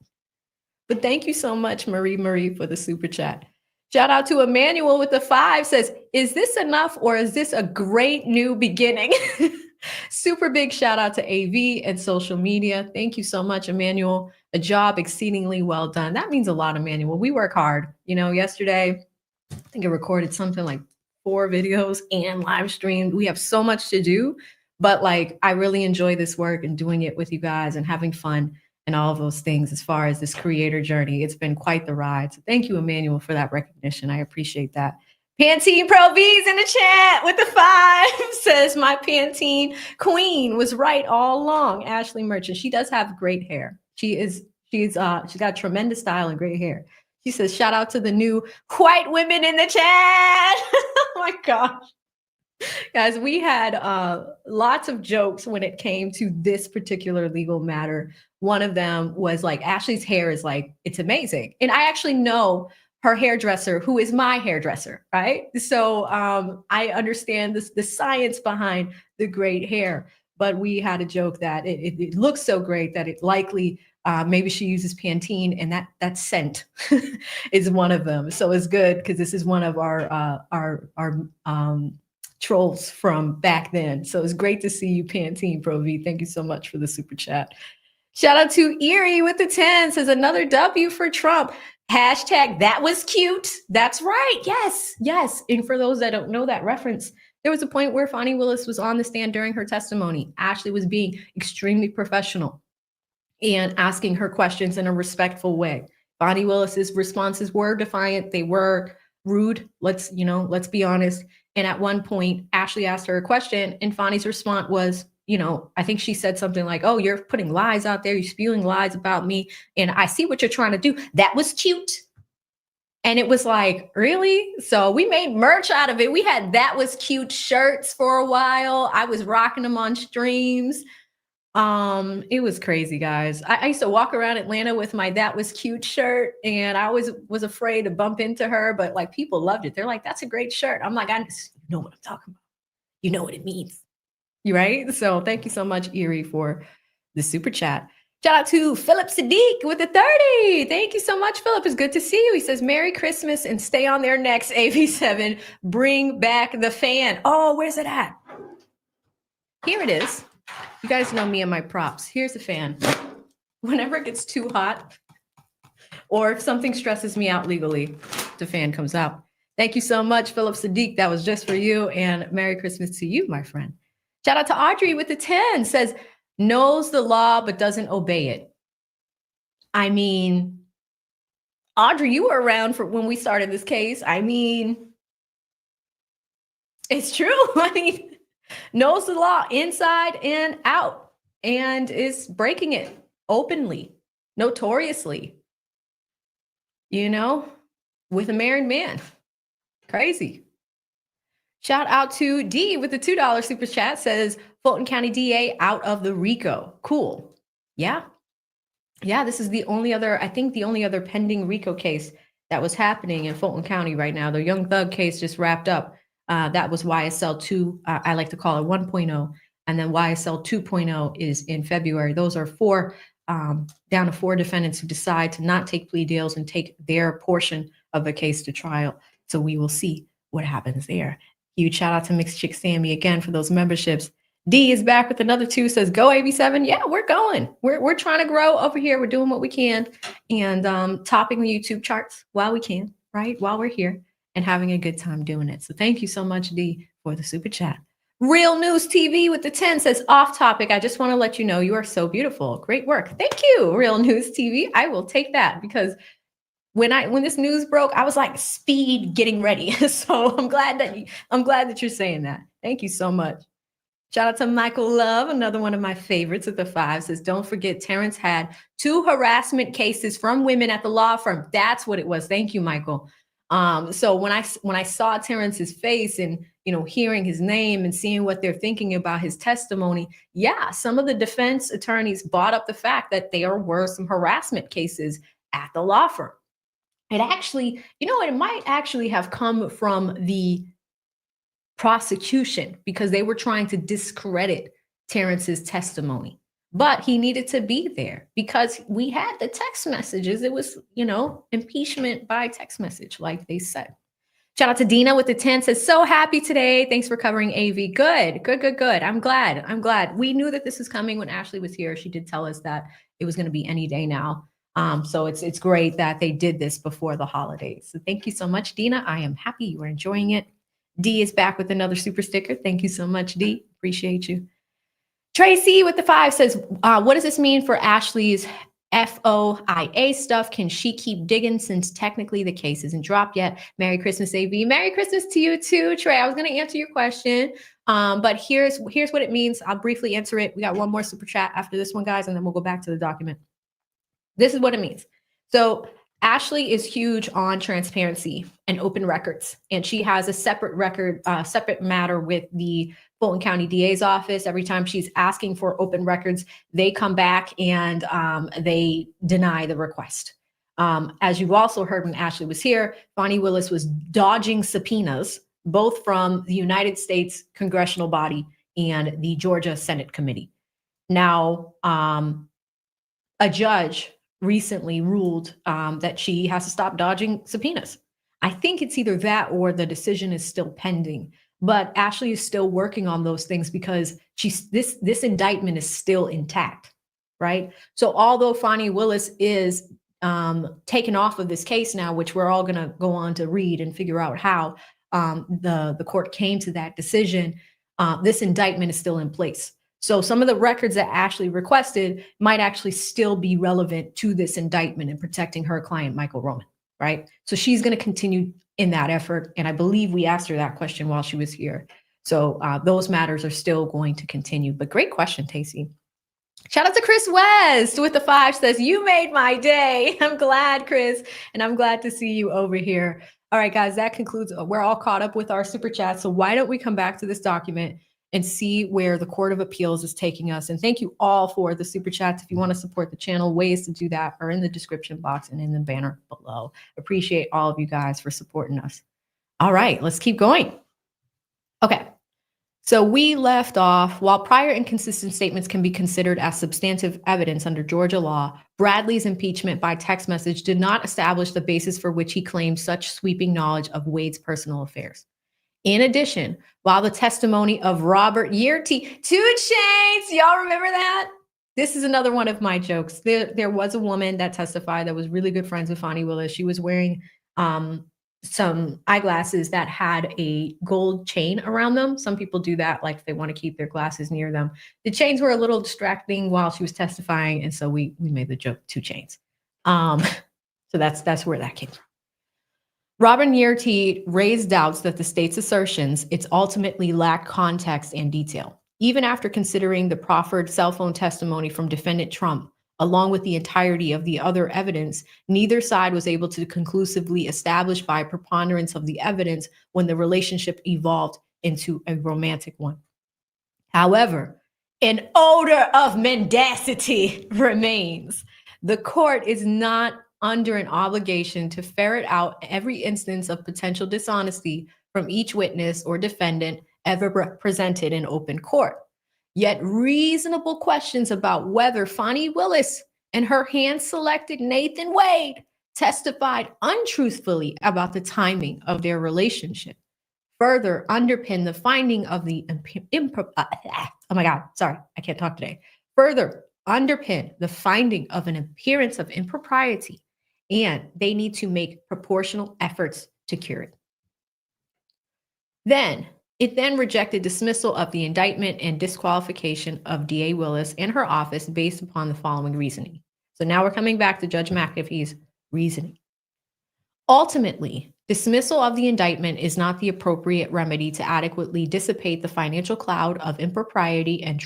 But thank you so much, Marie, for the super chat. Shout out to Emmanuel with the 5 says, is this enough or is this a great new beginning? Super big shout out to AV and social media. Thank you so much, Emmanuel. A job exceedingly well done. That means a lot, Emmanuel. We work hard. You know, yesterday, I think I recorded something like 4 videos and live streamed. We have so much to do, but like I really enjoy this work and doing it with you guys and having fun and all of those things as far as this creator journey. It's been quite the ride. So thank you, Emmanuel, for that recognition. I appreciate that. Pantene Pro V's in the chat with the 5 says my Pantene queen was right all along. Ashley Merchant. She does have great hair. She's got tremendous style and great hair. She says, shout out to the new white women in the chat. Oh my gosh. Guys, we had lots of jokes when it came to this particular legal matter. One of them was like, Ashley's hair is like, it's amazing. And I actually know her hairdresser, who is my hairdresser, right? So I understand the science behind the great hair. But we had a joke that it looks so great that it likely, maybe she uses Pantene, and that scent is one of them. So it's good because this is one of our trolls from back then. So it's great to see you, Pantene Pro V. Thank you so much for the super chat. Shout out to Erie with the 10, says another W for Trump. Hashtag that was cute. That's right. Yes, yes. And for those that don't know that reference, there was a point where Fani Willis was on the stand during her testimony. Ashley was being extremely professional and asking her questions in a respectful way. Fani Willis's responses were defiant. They were rude. Let's be honest. And at one point, Ashley asked her a question, and Fani's response was, I think she said something like, oh, you're putting lies out there. You're spewing lies about me. And I see what you're trying to do. That was cute. And it was like, really? So we made merch out of it. We had that was cute shirts for a while. I was rocking them on streams. It was crazy, guys. I used to walk around Atlanta with my that was cute shirt, and I always was afraid to bump into her, but like people loved it. They're like, that's a great shirt. I'm like, you know what I'm talking about. You know what it means. You right? So thank you so much, Erie, for the super chat. Shout out to Philip Sadiq with the 30. Thank you so much, Philip. It's good to see you. He says, Merry Christmas and stay on there next, AV7. Bring back the fan. Oh, where's it at? Here it is. You guys know me and my props. Here's the fan. Whenever it gets too hot or if something stresses me out legally, the fan comes out. Thank you so much, Philip Sadiq. That was just for you. And Merry Christmas to you, my friend. Shout out to Audrey with the 10, says, knows the law but doesn't obey it. I mean, Audrey, you were around for when we started this case. I mean, it's true. I mean, knows the law inside and out and is breaking it openly, notoriously, with a married man. Crazy. Shout out to D with the $2 super chat, says Fulton County DA out of the RICO. Cool. Yeah. Yeah, this is the only other pending RICO case that was happening in Fulton County right now. The Young Thug case just wrapped up. That was YSL 2. I like to call it 1.0. And then YSL 2.0 is in February. Those are down to 4 defendants who decide to not take plea deals and take their portion of the case to trial. So we will see what happens there. Huge shout out to Mixed Chick Sammy again for those memberships. D is back with another 2, says go AV7. Yeah, we're going. We're trying to grow over here. We're doing what we can and topping the YouTube charts while we can, right? While we're here and having a good time doing it. So thank you so much, D, for the super chat. Real News TV with the 10 says off topic. I just want to let you know you are so beautiful. Great work. Thank you, Real News TV. I will take that because when this news broke, I was like speed getting ready. So I'm glad that you're saying that. Thank you so much. Shout out to Michael Love, another one of my favorites at the 5, says, don't forget Terrence had 2 harassment cases from women at the law firm. That's what it was. Thank you, Michael. So when I saw Terrence's face and, hearing his name and seeing what they're thinking about his testimony, yeah, some of the defense attorneys brought up the fact that there were some harassment cases at the law firm. It actually, it might actually have come from the prosecution because they were trying to discredit Terrence's testimony. But he needed to be there because we had the text messages. It was, impeachment by text message, like they said. Shout out to Dina with the 10, says, so happy today. Thanks for covering AV. Good. I'm glad. We knew that this was coming when Ashley was here. She did tell us that it was going to be any day now. So it's great that they did this before the holidays. So thank you so much, Dina. I am happy you are enjoying it. D is back with another super sticker. Thank you so much, D. Appreciate you. Tracy with the 5 says, what does this mean for Ashley's FOIA stuff? Can she keep digging since technically the case isn't dropped yet? Merry Christmas, AV. Merry Christmas to you too, Trey. I was going to answer your question, but here's what it means. I'll briefly answer it. We got one more super chat after this one, guys, and then we'll go back to the document. This is what it means. So Ashley is huge on transparency and open records, and she has a separate record, separate matter with the Fulton County DA's office. Every time she's asking for open records, they come back and they deny the request. As you've also heard when Ashley was here, Fani Willis was dodging subpoenas, both from the United States congressional body and the Georgia Senate committee. Now, a judge recently ruled that she has to stop dodging subpoenas. I think it's either that or the decision is still pending. But Ashley is still working on those things because this indictment is still intact, right? So although Fani Willis is taken off of this case now, which we're all going to go on to read and figure out how the court came to that decision, this indictment is still in place. So some of the records that Ashley requested might actually still be relevant to this indictment and protecting her client, Michael Roman, right? So she's going to continue in that effort. And I believe we asked her that question while she was here. So those matters are still going to continue. But great question, Tacey. Shout out to Chris West with the 5 says, you made my day. I'm glad, Chris. And I'm glad to see you over here. All right, guys, that concludes. We're all caught up with our super chat. So why don't we come back to this document and see where the Court of Appeals is taking us. And thank you all for the super chats. If you want to support the channel, ways to do that are in the description box and in the banner below. Appreciate all of you guys for supporting us. All right, let's keep going. Okay, so we left off, while prior inconsistent statements can be considered as substantive evidence under Georgia law, Bradley's impeachment by text message did not establish the basis for which he claimed such sweeping knowledge of Wade's personal affairs. In addition, while the testimony of Robert Yearty, 2 Chainz, y'all remember that? This is another one of my jokes. There was a woman that testified that was really good friends with Fani Willis. She was wearing some eyeglasses that had a gold chain around them. Some people do that, like if they want to keep their glasses near them. The chains were a little distracting while she was testifying, and so we made the joke 2 Chainz. So that's where that came from. Robert Yearty raised doubts that the state's assertions, its ultimately lacked context and detail. Even after considering the proffered cell phone testimony from defendant Trump, along with the entirety of the other evidence, neither side was able to conclusively establish by preponderance of the evidence when the relationship evolved into a romantic one. However, an odor of mendacity remains. The court is not under an obligation to ferret out every instance of potential dishonesty from each witness or defendant ever presented in open court. Yet reasonable questions about whether Fani Willis and her hand-selected Nathan Wade testified untruthfully about the timing of their relationship further underpin the finding of the further underpin the finding of an appearance of impropriety, and they need to make proportional efforts to cure it. It then rejected dismissal of the indictment and disqualification of DA Willis and her office based upon the following reasoning. So now we're coming back to Judge McAfee's reasoning. Ultimately, dismissal of the indictment is not the appropriate remedy to adequately dissipate the financial cloud of impropriety and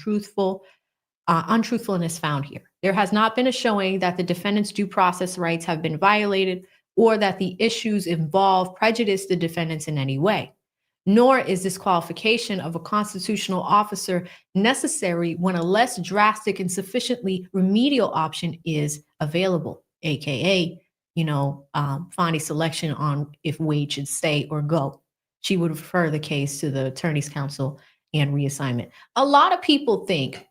untruthfulness found here. There has not been a showing that the defendant's due process rights have been violated or that the issues involved prejudice the defendants in any way. Nor is disqualification of a constitutional officer necessary when a less drastic and sufficiently remedial option is available, aka, Fani's selection on if Wade should stay or go. She would refer the case to the attorney's counsel and reassignment. A lot of people think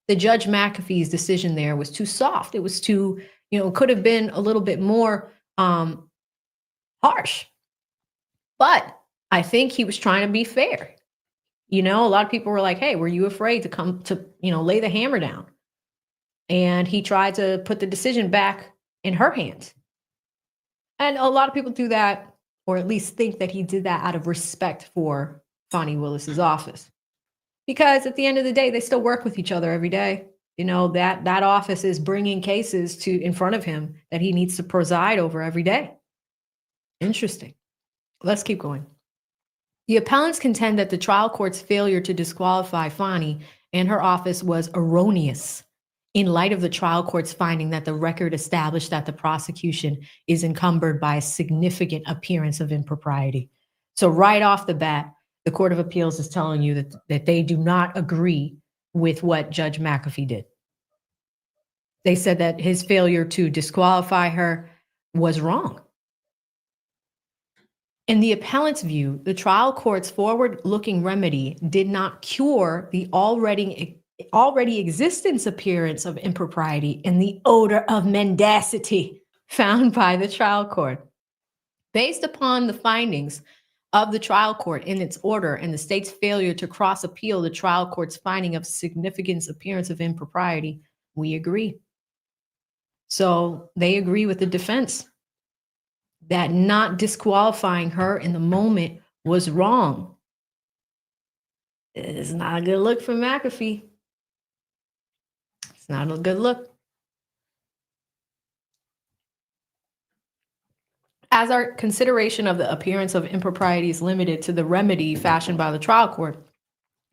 the Judge McAfee's decision there was too soft. It was too, could have been a little bit more harsh. But I think he was trying to be fair. A lot of people were like, hey, were you afraid to come to, lay the hammer down? and he tried to put the decision back in her hands. And a lot of people do that, or at least think that he did that out of respect for Fani Willis's office. Because at the end of the day, they still work with each other every day. You know, that office is bringing cases in front of him that he needs to preside over every day. Interesting. Let's keep going. The appellants contend that the trial court's failure to disqualify Fani and her office was erroneous in light of the trial court's finding that the record established that the prosecution is encumbered by a significant appearance of impropriety. So right off the bat, the Court of Appeals is telling you that they do not agree with what Judge McAfee did. They said that his failure to disqualify her was wrong. In the appellant's view, the trial court's forward-looking remedy did not cure the already existence appearance of impropriety and the odor of mendacity found by the trial court. Based upon the findings of the trial court in its order and the state's failure to cross-appeal the trial court's finding of significant appearance of impropriety, we agree. So they agree with the defense that not disqualifying her in the moment was wrong. It's not a good look for McAfee. It's not a good look. As our consideration of the appearance of impropriety is limited to the remedy fashioned by the trial court,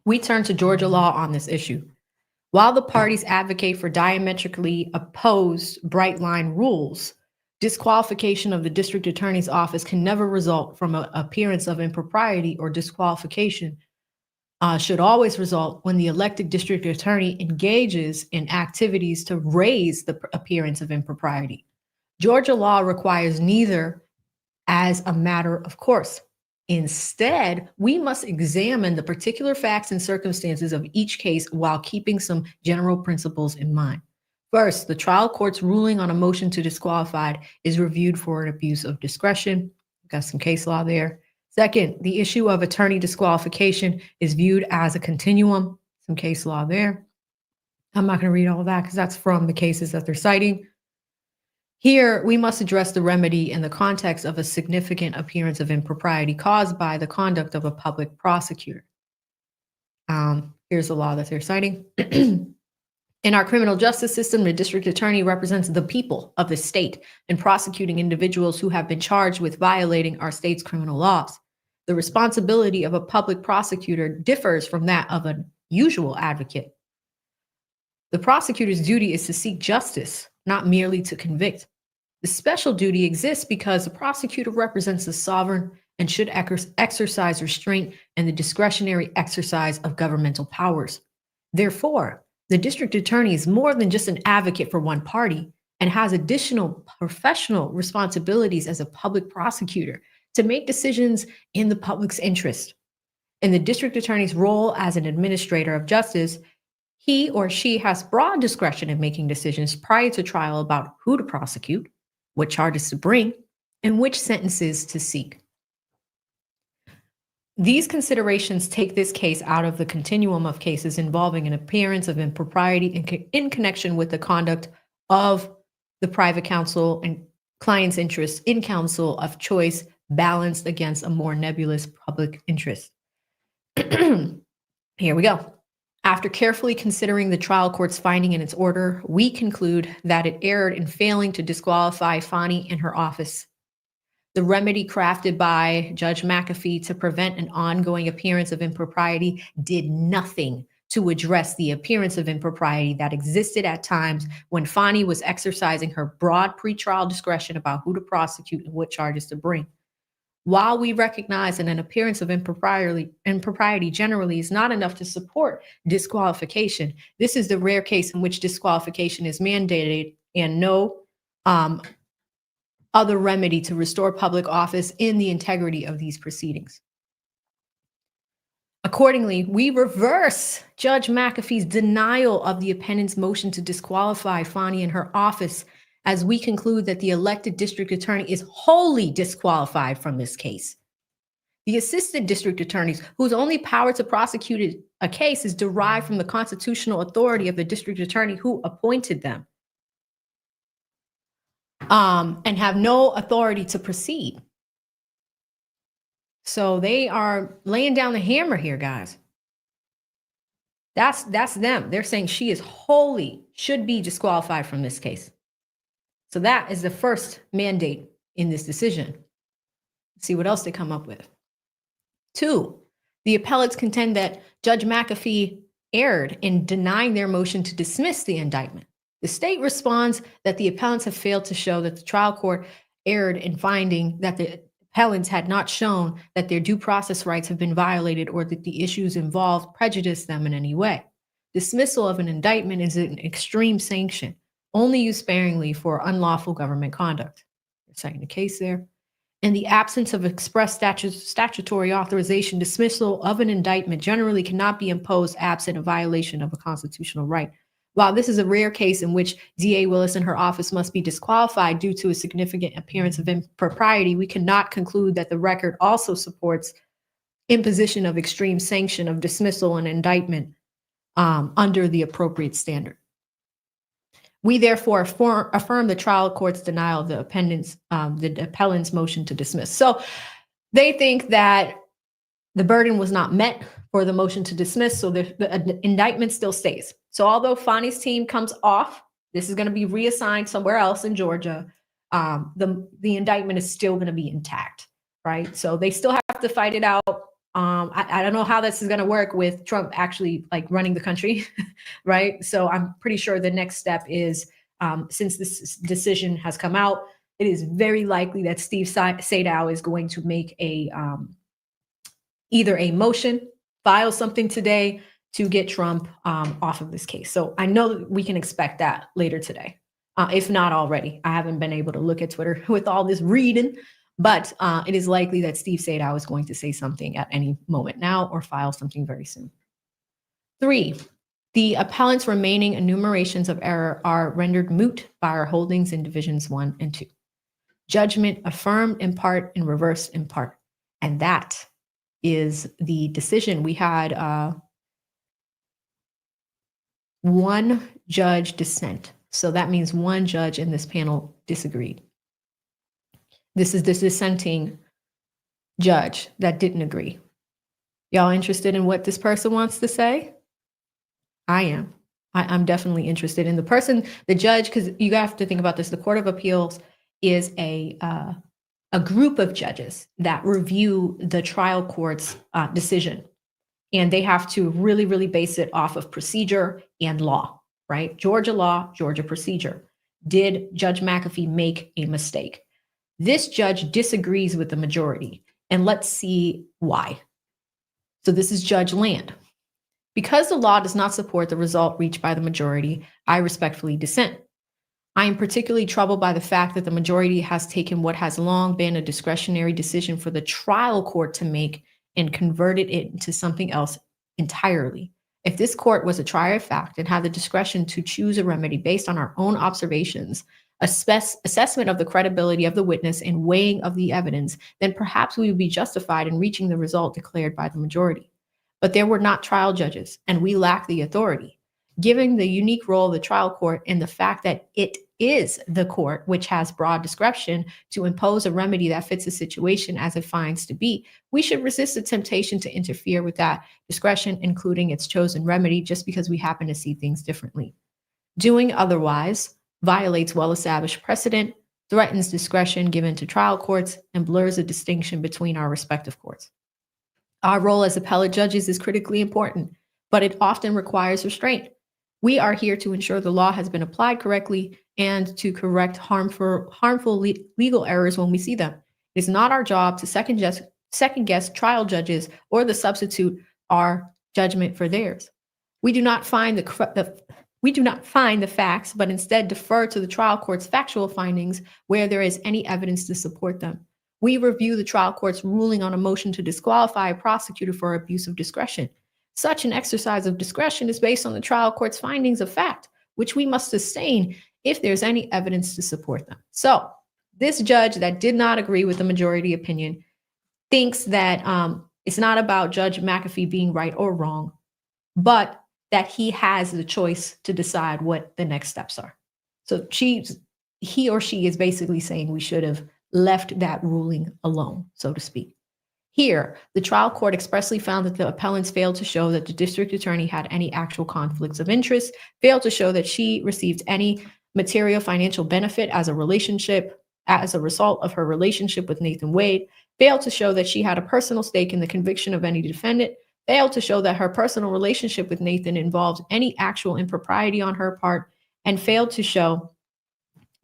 we turn to Georgia law on this issue. While the parties advocate for diametrically opposed bright line rules, disqualification of the district attorney's office can never result from an appearance of impropriety, or disqualification should always result when the elected district attorney engages in activities to raise the appearance of impropriety. Georgia law requires neither as a matter of course. Instead, we must examine the particular facts and circumstances of each case while keeping some general principles in mind. First, the trial court's ruling on a motion to disqualify is reviewed for an abuse of discretion. We've got some case law there. Second, the issue of attorney disqualification is viewed as a continuum. Some case law there. I'm not going to read all of that because that's from the cases that they're citing. Here, we must address the remedy in the context of a significant appearance of impropriety caused by the conduct of a public prosecutor. Here's the law that they're citing. In our criminal justice system, the district attorney represents the people of the state in prosecuting individuals who have been charged with violating our state's criminal laws. The responsibility of a public prosecutor differs from that of a usual advocate. The prosecutor's duty is to seek justice, not merely to convict. The special duty exists because the prosecutor represents the sovereign and should exercise restraint and the discretionary exercise of governmental powers. Therefore, the district attorney is more than just an advocate for one party and has additional professional responsibilities as a public prosecutor to make decisions in the public's interest. In the district attorney's role as an administrator of justice, he or she has broad discretion in making decisions prior to trial about who to prosecute, what charges to bring, and which sentences to seek. These considerations take this case out of the continuum of cases involving an appearance of impropriety in connection with the conduct of the private counsel and client's interests in counsel of choice balanced against a more nebulous public interest. Here we go. After carefully considering the trial court's finding in its order, we conclude that it erred in failing to disqualify Fani and her office. The remedy crafted by Judge McAfee to prevent an ongoing appearance of impropriety did nothing to address the appearance of impropriety that existed at times when Fani was exercising her broad pretrial discretion about who to prosecute and what charges to bring. While we recognize that an appearance of impropriety generally is not enough to support disqualification, this is the rare case in which disqualification is mandated and no other remedy to restore public office in the integrity of these proceedings. Accordingly, we reverse Judge McAfee's denial of the appellant's motion to disqualify Fani and her office as we conclude that the elected district attorney is wholly disqualified from this case. The assistant district attorneys, whose only power to prosecute a case is derived from the constitutional authority of the district attorney who appointed them, and have no authority to proceed. So they are laying down the hammer here, guys. That's them. They're saying she is wholly, should be disqualified from this case. So that is the first mandate in this decision. Let's see what else they come up with. 2, the appellates contend that Judge McAfee erred in denying their motion to dismiss the indictment. The state responds that the appellants have failed to show that the trial court erred in finding that the appellants had not shown that their due process rights have been violated or that the issues involved prejudice them in any way. Dismissal of an indictment is an extreme sanction, only used sparingly for unlawful government conduct. They're citing the case there. In the absence of express statutory authorization, dismissal of an indictment generally cannot be imposed absent a violation of a constitutional right. While this is a rare case in which DA Willis and her office must be disqualified due to a significant appearance of impropriety, we cannot conclude that the record also supports imposition of extreme sanction of dismissal and indictment under the appropriate standard. We therefore affirm the trial court's denial of the appellant's motion to dismiss. So they think that the burden was not met for the motion to dismiss, so the indictment still stays. So although Fani's team comes off, this is going to be reassigned somewhere else in Georgia, the indictment is still going to be intact, right? So they still have to fight it out. I don't know how this is going to work with Trump actually like running the country, right? So I'm pretty sure the next step is, since this decision has come out, it is very likely that Steve Sadow is going to make either a motion, file something today to get Trump off of this case. So I know that we can expect that later today, if not already. I haven't been able to look at Twitter with all this reading, but it is likely that Steve Sadow is going to say something at any moment now or file something very soon. 3, the appellant's remaining enumerations of error are rendered moot by our holdings in divisions 1 and 2. Judgment affirmed in part and reversed in part. And that is the decision. We had one judge dissent. So that means one judge in this panel disagreed. This is the dissenting judge that didn't agree. Y'all interested in what this person wants to say? I am. I'm definitely interested in the judge, because you have to think about this. The Court of Appeals is a group of judges that review the trial court's decision. And they have to really, really base it off of procedure and law, right? Georgia law, Georgia procedure. Did Judge McAfee make a mistake? This judge disagrees with the majority, and let's see why. So this is Judge Land. Because the law does not support the result reached by the majority, I respectfully dissent. I am particularly troubled by the fact that the majority has taken what has long been a discretionary decision for the trial court to make and converted it into something else entirely. If this court was a trier of fact and had the discretion to choose a remedy based on our own observations, assessment of the credibility of the witness and weighing of the evidence, then perhaps we would be justified in reaching the result declared by the majority. But there were not trial judges, and we lack the authority. Given the unique role of the trial court and the fact that it is the court which has broad discretion to impose a remedy that fits the situation as it finds to be, we should resist the temptation to interfere with that discretion, including its chosen remedy, just because we happen to see things differently. Doing otherwise violates well-established precedent, threatens discretion given to trial courts, and blurs the distinction between our respective courts. Our role as appellate judges is critically important, but it often requires restraint. We are here to ensure the law has been applied correctly and to correct harmful legal errors when we see them. It is not our job to second guess trial judges or to substitute our judgment for theirs. We do not find the facts, but instead defer to the trial court's factual findings where there is any evidence to support them. We review the trial court's ruling on a motion to disqualify a prosecutor for abuse of discretion. Such an exercise of discretion is based on the trial court's findings of fact, which we must sustain if there's any evidence to support them. So this judge that did not agree with the majority opinion thinks that it's not about Judge McAfee being right or wrong, but that he has the choice to decide what the next steps are. So he or she is basically saying we should have left that ruling alone, so to speak. Here, the trial court expressly found that the appellants failed to show that the district attorney had any actual conflicts of interest, failed to show that she received any material financial benefit as a result of her relationship with Nathan Wade, failed to show that she had a personal stake in the conviction of any defendant, failed to show that her personal relationship with Nathan involved any actual impropriety on her part, and failed to show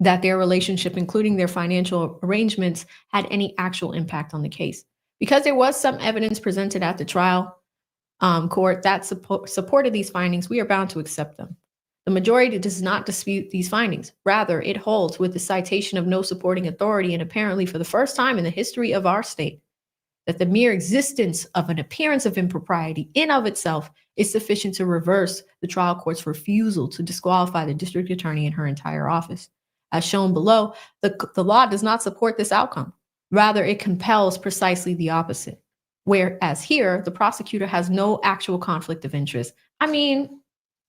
that their relationship, including their financial arrangements, had any actual impact on the case. Because there was some evidence presented at the trial court that supported these findings, we are bound to accept them. The majority does not dispute these findings. Rather, it holds with the citation of no supporting authority, and apparently for the first time in the history of our state, that the mere existence of an appearance of impropriety in of itself is sufficient to reverse the trial court's refusal to disqualify the district attorney and her entire office. As shown below, the law does not support this outcome. Rather, it compels precisely the opposite. Whereas here, the prosecutor has no actual conflict of interest. I mean,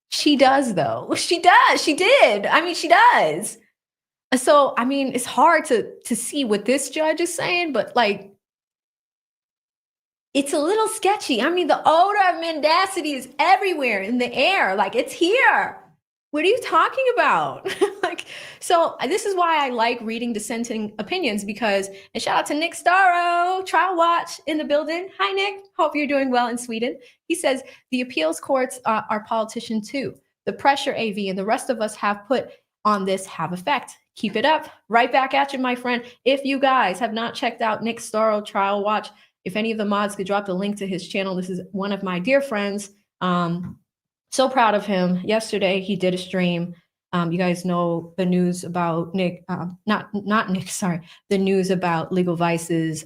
she does, though. She does. She did. I mean, she does. So, I mean, it's hard to see what this judge is saying, but like, it's a little sketchy. I mean, the odor of mendacity is everywhere in the air. Like, it's here. What are you talking about? So this is why I like reading dissenting opinions because, and shout out to Nick Starro, Trial Watch in the building. Hi, Nick. Hope you're doing well in Sweden. He says, the appeals courts are politicians too. The pressure AV and the rest of us have put on this have effect. Keep it up. Right back at you, my friend. If you guys have not checked out Nick Starro, Trial Watch, if any of the mods could drop the link to his channel, this is one of my dear friends. So proud of him. Yesterday, he did a stream. You guys know the news about Nick, not Nick, sorry, the news about legal vices.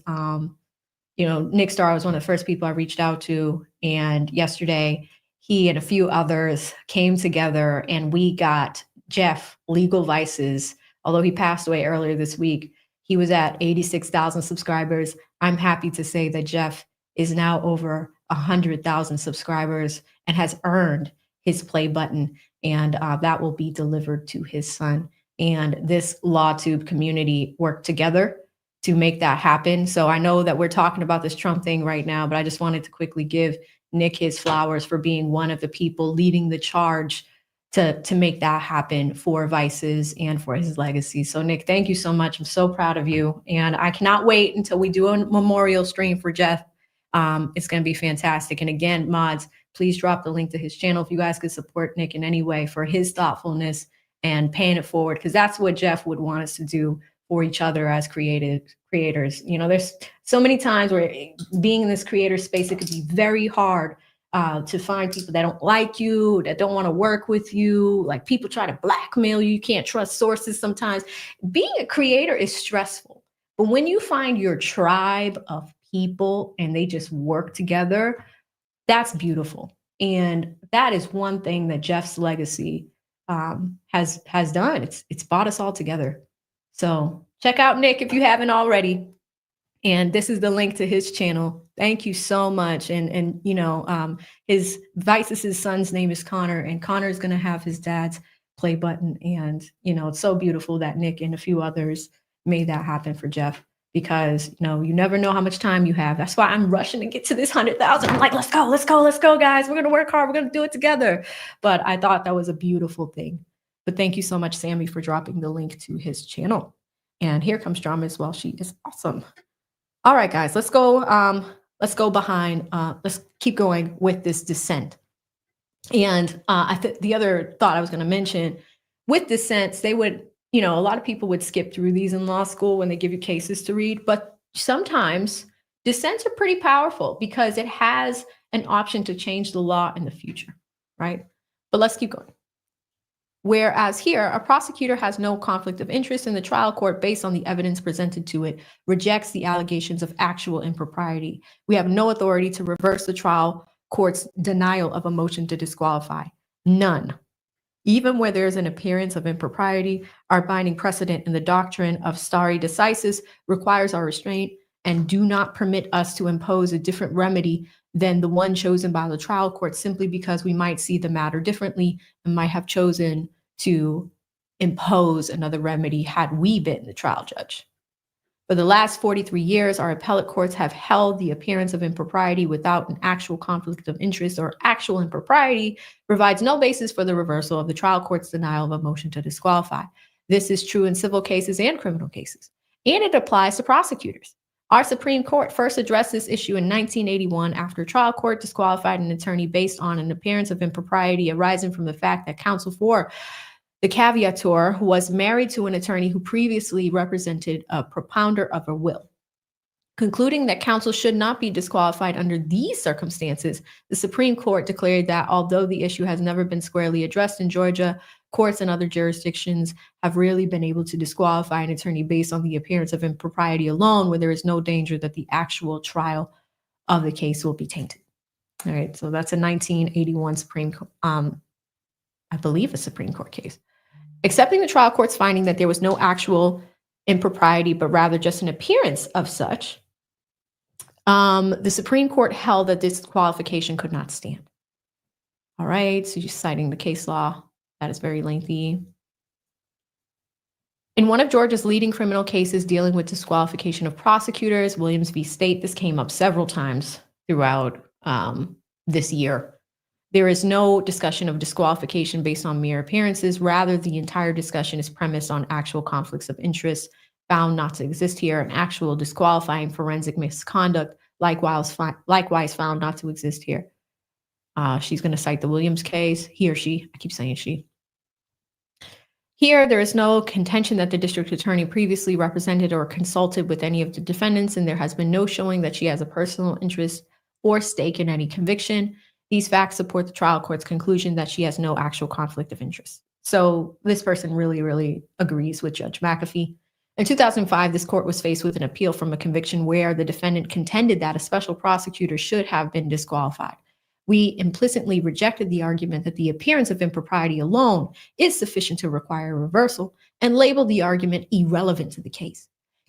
Nick Starr was one of the first people I reached out to. And yesterday, he and a few others came together and we got Jeff Legal Vices. Although he passed away earlier this week, he was at 86,000 subscribers. I'm happy to say that Jeff is now over 100,000 subscribers and has earned his play button, and that will be delivered to his son. And this LawTube community worked together to make that happen. So I know that we're talking about this Trump thing right now, but I just wanted to quickly give Nick his flowers for being one of the people leading the charge to make that happen for Vices and for his legacy. So Nick, thank you so much. I'm so proud of you. And I cannot wait until we do a memorial stream for Jeff. It's going to be fantastic. And again, mods, please drop the link to his channel if you guys could support Nick in any way for his thoughtfulness and paying it forward, because that's what Jeff would want us to do for each other as creators. There's so many times where being in this creator space, it could be very hard to find people that don't like you, that don't want to work with you, like people try to blackmail you. You can't trust sources sometimes. Being a creator is stressful. But when you find your tribe of people and they just work together, that's beautiful. And that is one thing that Jeff's legacy has done. It's brought us all together. So check out Nick if you haven't already. And this is the link to his channel. Thank you so much. And his Vices' son's name is Connor, and Connor is going to have his dad's play button. And, it's so beautiful that Nick and a few others made that happen for Jeff, because, you never know how much time you have. That's why I'm rushing to get to this 100,000. I'm like, let's go, guys. We're going to work hard. We're going to do it together. But I thought that was a beautiful thing. But thank you so much, Sammy, for dropping the link to his channel. And here comes Drama as well. She is awesome. All right, guys, let's go behind. Let's keep going with this dissent. And the other thought I was going to mention with dissents, they would, a lot of people would skip through these in law school when they give you cases to read, but sometimes dissents are pretty powerful because it has an option to change the law in the future, right? But let's keep going. Whereas here, a prosecutor has no conflict of interest in the trial court based on the evidence presented to it, rejects the allegations of actual impropriety. We have no authority to reverse the trial court's denial of a motion to disqualify. None. Even where there is an appearance of impropriety, our binding precedent in the doctrine of stare decisis requires our restraint and do not permit us to impose a different remedy than the one chosen by the trial court simply because we might see the matter differently and might have chosen to impose another remedy had we been the trial judge. For the last 43 years, our appellate courts have held the appearance of impropriety without an actual conflict of interest or actual impropriety provides no basis for the reversal of the trial court's denial of a motion to disqualify. This is true in civil cases and criminal cases, and it applies to prosecutors. Our Supreme Court first addressed this issue in 1981 after a trial court disqualified an attorney based on an appearance of impropriety arising from the fact that counsel for the caveator was married to an attorney who previously represented a propounder of a will. Concluding that counsel should not be disqualified under these circumstances, the Supreme Court declared that although the issue has never been squarely addressed in Georgia, courts and other jurisdictions have rarely been able to disqualify an attorney based on the appearance of impropriety alone, where there is no danger that the actual trial of the case will be tainted. All right, so that's a 1981 I believe a Supreme Court case. Accepting the trial court's finding that there was no actual impropriety, but rather just an appearance of such, the Supreme Court held that disqualification could not stand. All right, so you're citing the case law. That is very lengthy. In one of Georgia's leading criminal cases dealing with disqualification of prosecutors, Williams v. State, this came up several times throughout this year. There is no discussion of disqualification based on mere appearances. Rather, the entire discussion is premised on actual conflicts of interest found not to exist here, and actual disqualifying forensic misconduct likewise found not to exist here. She's going to cite the Williams case. He or she, I keep saying she. Here, there is no contention that the district attorney previously represented or consulted with any of the defendants, and there has been no showing that she has a personal interest or stake in any conviction. These facts support the trial court's conclusion that she has no actual conflict of interest. So this person really, really agrees with Judge McAfee. In 2005, this court was faced with an appeal from a conviction where the defendant contended that a special prosecutor should have been disqualified. We implicitly rejected the argument that the appearance of impropriety alone is sufficient to require a reversal and labeled the argument irrelevant to the case.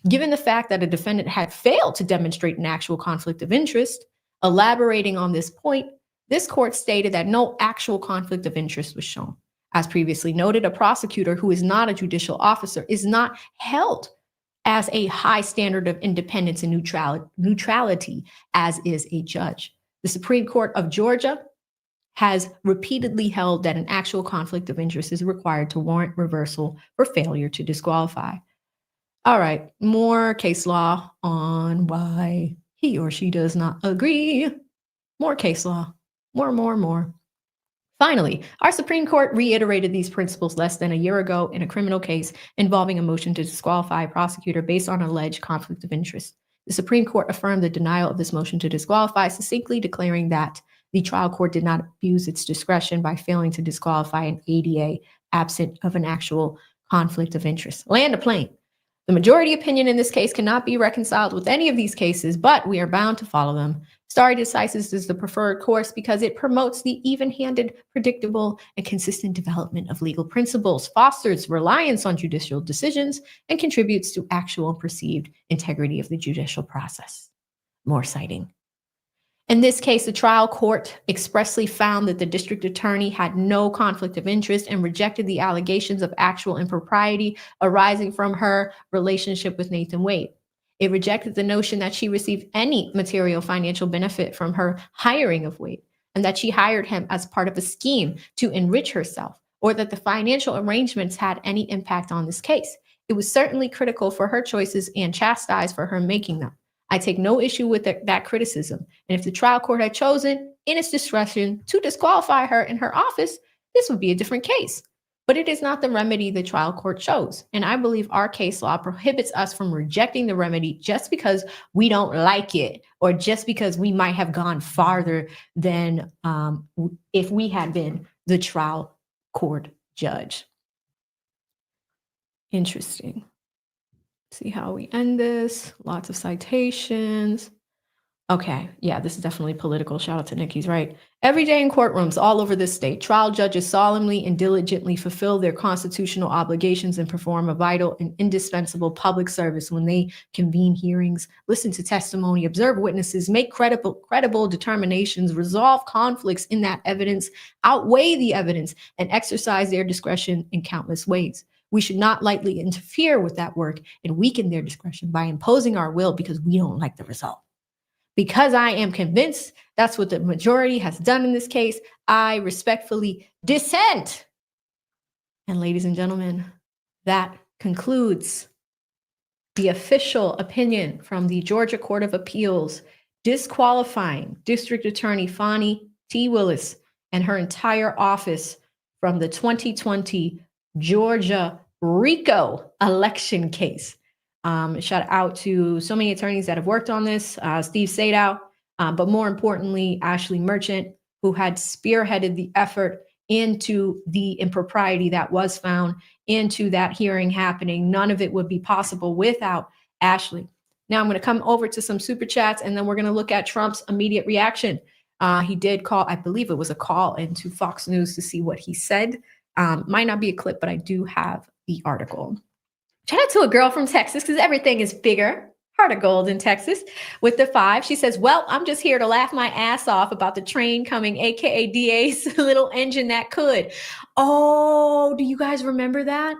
Given the fact that a defendant had failed to demonstrate an actual conflict of interest, elaborating on this point, this court stated that no actual conflict of interest was shown. As previously noted, a prosecutor who is not a judicial officer is not held as a high standard of independence and neutrality as is a judge. The Supreme Court of Georgia has repeatedly held that an actual conflict of interest is required to warrant reversal for failure to disqualify. All right, more case law on why he or she does not agree. More case law. More. Finally, our Supreme Court reiterated these principles less than a year ago in a criminal case involving a motion to disqualify a prosecutor based on alleged conflict of interest. The Supreme Court affirmed the denial of this motion to disqualify, succinctly declaring that the trial court did not abuse its discretion by failing to disqualify an ADA absent of an actual conflict of interest. Land a plane. The majority opinion in this case cannot be reconciled with any of these cases, but we are bound to follow them. Stare decisis is the preferred course because it promotes the even-handed, predictable, and consistent development of legal principles, fosters reliance on judicial decisions, and contributes to actual and perceived integrity of the judicial process. More citing. In this case, the trial court expressly found that the district attorney had no conflict of interest and rejected the allegations of actual impropriety arising from her relationship with Nathan Wade. It rejected the notion that she received any material financial benefit from her hiring of Wade, and that she hired him as part of a scheme to enrich herself, or that the financial arrangements had any impact on this case. It was certainly critical for her choices and chastised for her making them. I take no issue with that criticism. And if the trial court had chosen in its discretion to disqualify her in her office, this would be a different case. But it is not the remedy the trial court chose. And I believe our case law prohibits us from rejecting the remedy just because we don't like it, or just because we might have gone farther than if we had been the trial court judge. Interesting. See how we end this. Lots of citations. Okay, yeah, this is definitely political. Shout out to Nick, he's right. Every day in courtrooms all over this state, trial judges solemnly and diligently fulfill their constitutional obligations and perform a vital and indispensable public service when they convene hearings, listen to testimony, observe witnesses, make credible determinations, resolve conflicts in that evidence, outweigh the evidence, and exercise their discretion in countless ways. We should not lightly interfere with that work and weaken their discretion by imposing our will because we don't like the result. Because I am convinced that's what the majority has done in this case, I respectfully dissent. And ladies and gentlemen, that concludes the official opinion from the Georgia Court of Appeals disqualifying District Attorney Fani T. Willis and her entire office from the 2020 Georgia RICO election case. Shout out to so many attorneys that have worked on this, Steve Sadow, but more importantly, Ashley Merchant, who had spearheaded the effort into the impropriety that was found, into that hearing happening. None of it would be possible without Ashley. Now I'm going to come over to some super chats, and then we're going to look at Trump's immediate reaction. He did call, I believe it was a call into Fox News to see what he said. Might not be a clip, but I do have the article. Shout out to a girl from Texas because everything is bigger. Heart of gold in Texas with the 5. She says, well, I'm just here to laugh my ass off about the train coming, aka DA's little engine that could. Oh, do you guys remember that?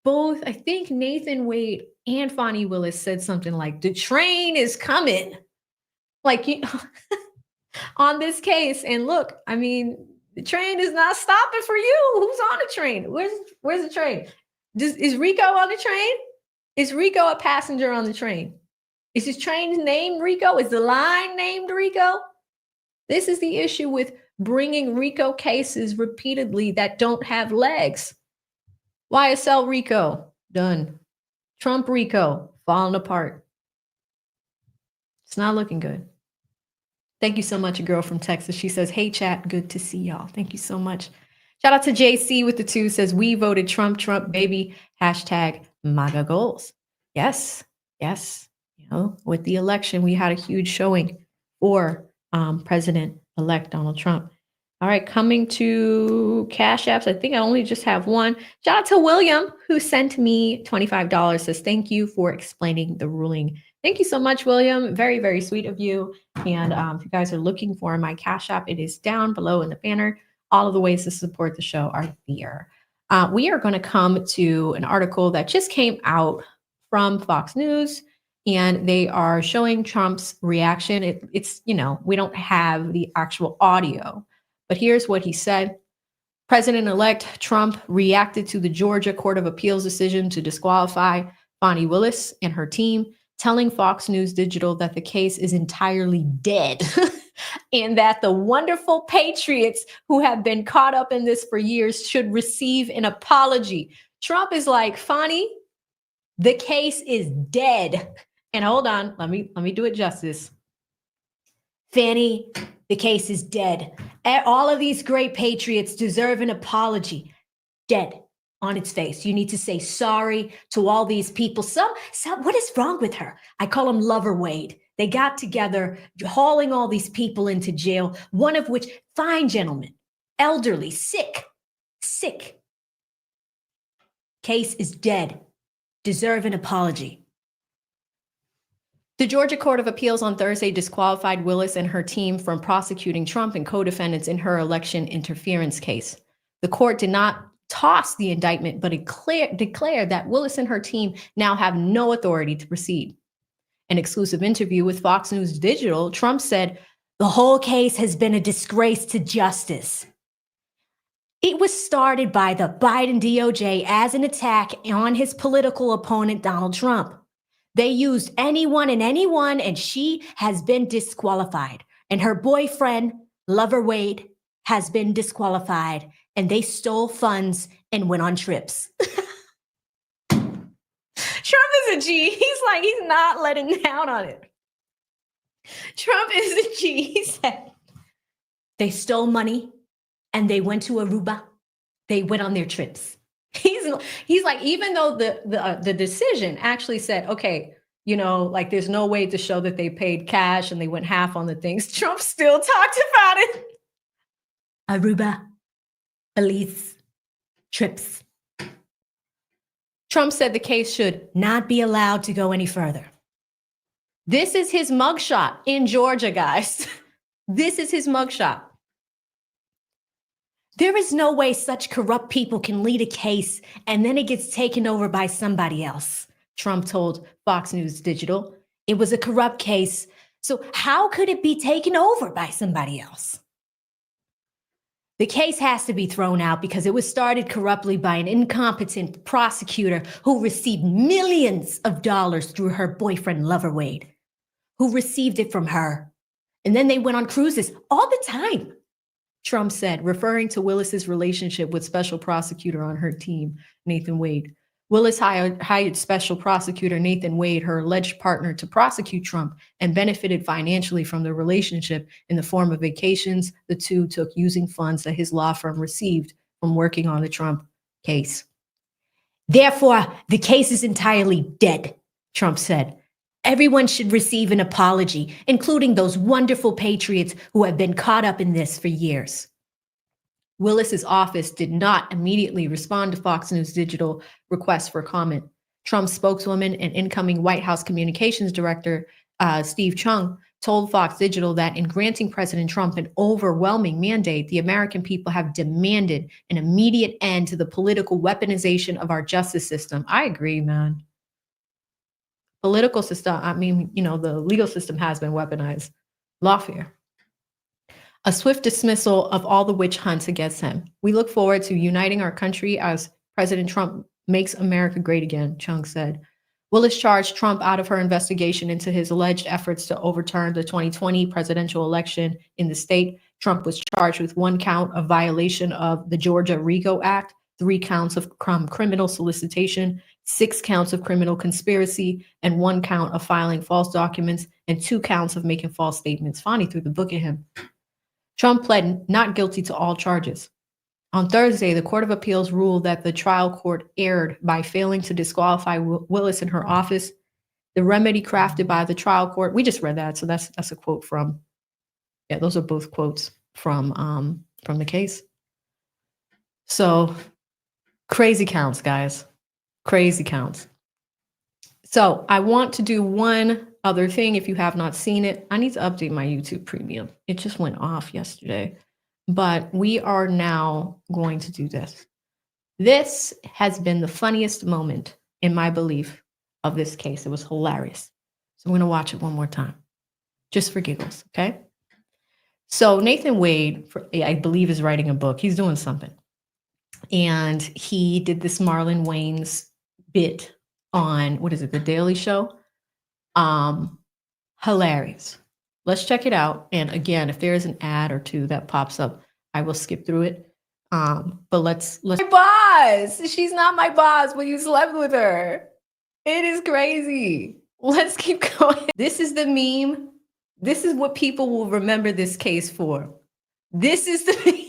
Both, I think Nathan Wade and Fani Willis said something like, the train is coming. Like on this case. And look, I mean, the train is not stopping for you. Who's on the train? Where's the train? Is Rico on the train? Is Rico a passenger on the train? Is his train named Rico? Is the line named Rico? This is the issue with bringing Rico cases repeatedly that don't have legs. YSL Rico, done. Trump Rico, falling apart. It's not looking good. Thank you so much, a girl from Texas. She says, hey, chat, good to see y'all. Thank you so much. Shout out to JC with the 2, says, we voted Trump, Trump, baby, hashtag MAGA goals. Yes, yes. You know, with the election, we had a huge showing for President-elect Donald Trump. All right, coming to Cash Apps. I think I only just have one. Shout out to William, who sent me $25, says, thank you for explaining the ruling. Thank you so much, William. Very, very sweet of you. And if you guys are looking for my Cash App, it is down below in the banner. All of the ways to support the show are there. We are going to come to an article that just came out from Fox News, and they are showing Trump's reaction. It's, you know, we don't have the actual audio, but here's what he said. President-elect Trump reacted to the Georgia Court of Appeals decision to disqualify Fani Willis and her team, telling Fox News Digital that the case is entirely dead. And that the wonderful patriots who have been caught up in this for years should receive an apology. Trump is like, Fani, the case is dead. And hold on, let me do it justice. Fani, the case is dead. All of these great patriots deserve an apology. Dead on its face. You need to say sorry to all these people. Some what is wrong with her? I call them Lover Wade. They got together, hauling all these people into jail, one of which, fine gentlemen, elderly, sick. Case is dead. Deserve an apology. The Georgia Court of Appeals on Thursday disqualified Willis and her team from prosecuting Trump and co-defendants in her election interference case. The court did not toss the indictment, but declared that Willis and her team now have no authority to proceed. An exclusive interview with Fox News Digital, Trump said, the whole case has been a disgrace to justice. It was started by the Biden DOJ as an attack on his political opponent, Donald Trump. They used anyone, and she has been disqualified. And her boyfriend, Lover Wade, has been disqualified. And they stole funds and went on trips. Trump is a G. He's not letting down on it. Trump is a G. He said, they stole money and they went to Aruba. They went on their trips. He's like, even though the decision actually said, okay, you know, like there's no way to show that they paid cash and they went half on the things. Trump still talked about it. Aruba, Belize, trips. Trump said the case should not be allowed to go any further. This is his mugshot in Georgia, guys. This is his mugshot. There is no way such corrupt people can lead a case and then it gets taken over by somebody else, Trump told Fox News Digital. It was a corrupt case, so how could it be taken over by somebody else? The case has to be thrown out because it was started corruptly by an incompetent prosecutor who received millions of dollars through her boyfriend, Lover Wade, who received it from her. And then they went on cruises all the time, Trump said, referring to Willis's relationship with special prosecutor on her team, Nathan Wade. Willis hired special prosecutor Nathan Wade, her alleged partner, to prosecute Trump and benefited financially from the relationship in the form of vacations the two took using funds that his law firm received from working on the Trump case. Therefore, the case is entirely dead, Trump said. Everyone should receive an apology, including those wonderful patriots who have been caught up in this for years. Willis's office did not immediately respond to Fox News Digital requests for comment. Trump's spokeswoman and incoming White House communications director, Steve Chung, told Fox Digital that in granting President Trump an overwhelming mandate, the American people have demanded an immediate end to the political weaponization of our justice system. I agree, man. Political system, I mean, you know, the legal system has been weaponized. Lawfare. A swift dismissal of all the witch hunts against him. We look forward to uniting our country as President Trump makes America great again, Chung said. Willis charged Trump out of her investigation into his alleged efforts to overturn the 2020 presidential election in the state. Trump was charged with 1 count of violation of the Georgia RICO Act, 3 counts of criminal solicitation, 6 counts of criminal conspiracy, and 1 count of filing false documents, and 2 counts of making false statements. Fani threw the book at him. Trump pled not guilty to all charges. On Thursday, the Court of Appeals ruled that the trial court erred by failing to disqualify Willis in her office. The remedy crafted by the trial court, we just read that, so that's a quote from, yeah, those are both quotes from the case. So crazy counts, guys, crazy counts. So I want to do one other thing. If you have not seen it, I need to update my YouTube premium. It just went off yesterday, but we are now going to do this. This has been the funniest moment in my belief of this case. It was hilarious. So I'm going to watch it one more time, just for giggles, okay? So Nathan Wade, I believe, is writing a book. He's doing something. And he did this Marlon Wayans bit on, what is it, The Daily Show? Hilarious. Let's check it out. And again, if there is an ad or two that pops up, I will skip through it. But let's my boss. She's not my boss, but you slept with her. It is crazy. Let's keep going. This is the meme. This is what people will remember this case for. This is the meme.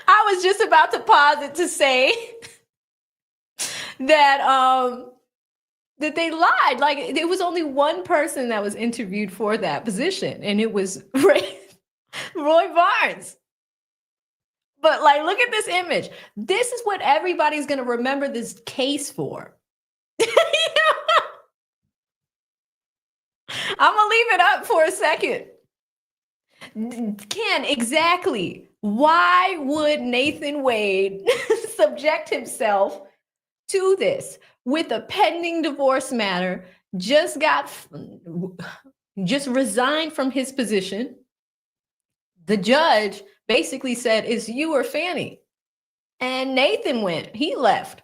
I was just about to pause it to say that that they lied. Like, there was only one person that was interviewed for that position, and it was Roy Barnes. But like, look at this image. This is what everybody's going to remember this case for. I'm going to leave it up for a second. Ken, exactly. Why would Nathan Wade subject himself to this with a pending divorce matter? Just resigned from his position. The judge basically said, it's you or Fani. And Nathan went. He left.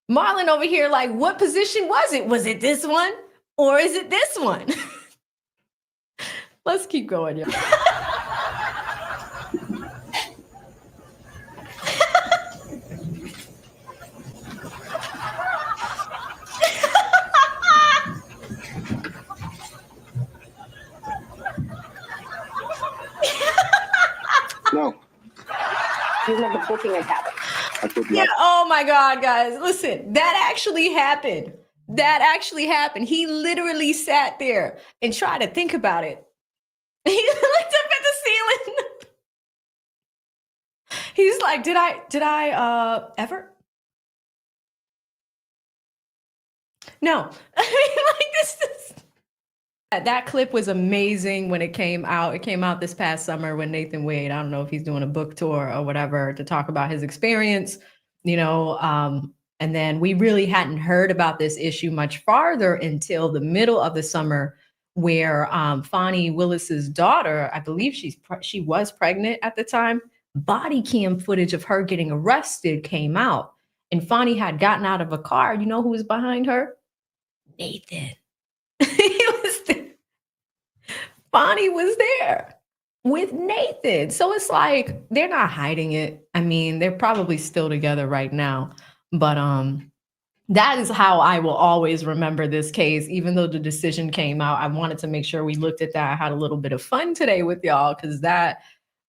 Marlon over here like, what position was it? Was it this one? Or is it this one? Let's keep going, y'all. No. You remember booking a cabin. I could Yeah. not. Oh my God, guys. Listen, that actually happened. That actually happened. He literally sat there and tried to think about it. He looked up at the ceiling. He's like, did I ever? No. I mean, like this is that clip was amazing when it came out. It came out this past summer when Nathan Wade, I don't know if he's doing a book tour or whatever to talk about his experience, and then we really hadn't heard about this issue much farther until the middle of the summer where Fani Willis's daughter, I believe she was pregnant at the time, body cam footage of her getting arrested came out. And Fani had gotten out of a car. You know who was behind her? Nathan. He was there. Bonnie was there with Nathan. So it's like they're not hiding it. I mean, they're probably still together right now. But that is how I will always remember this case. Even though the decision came out, I wanted to make sure we looked at that. I had a little bit of fun today with y'all because that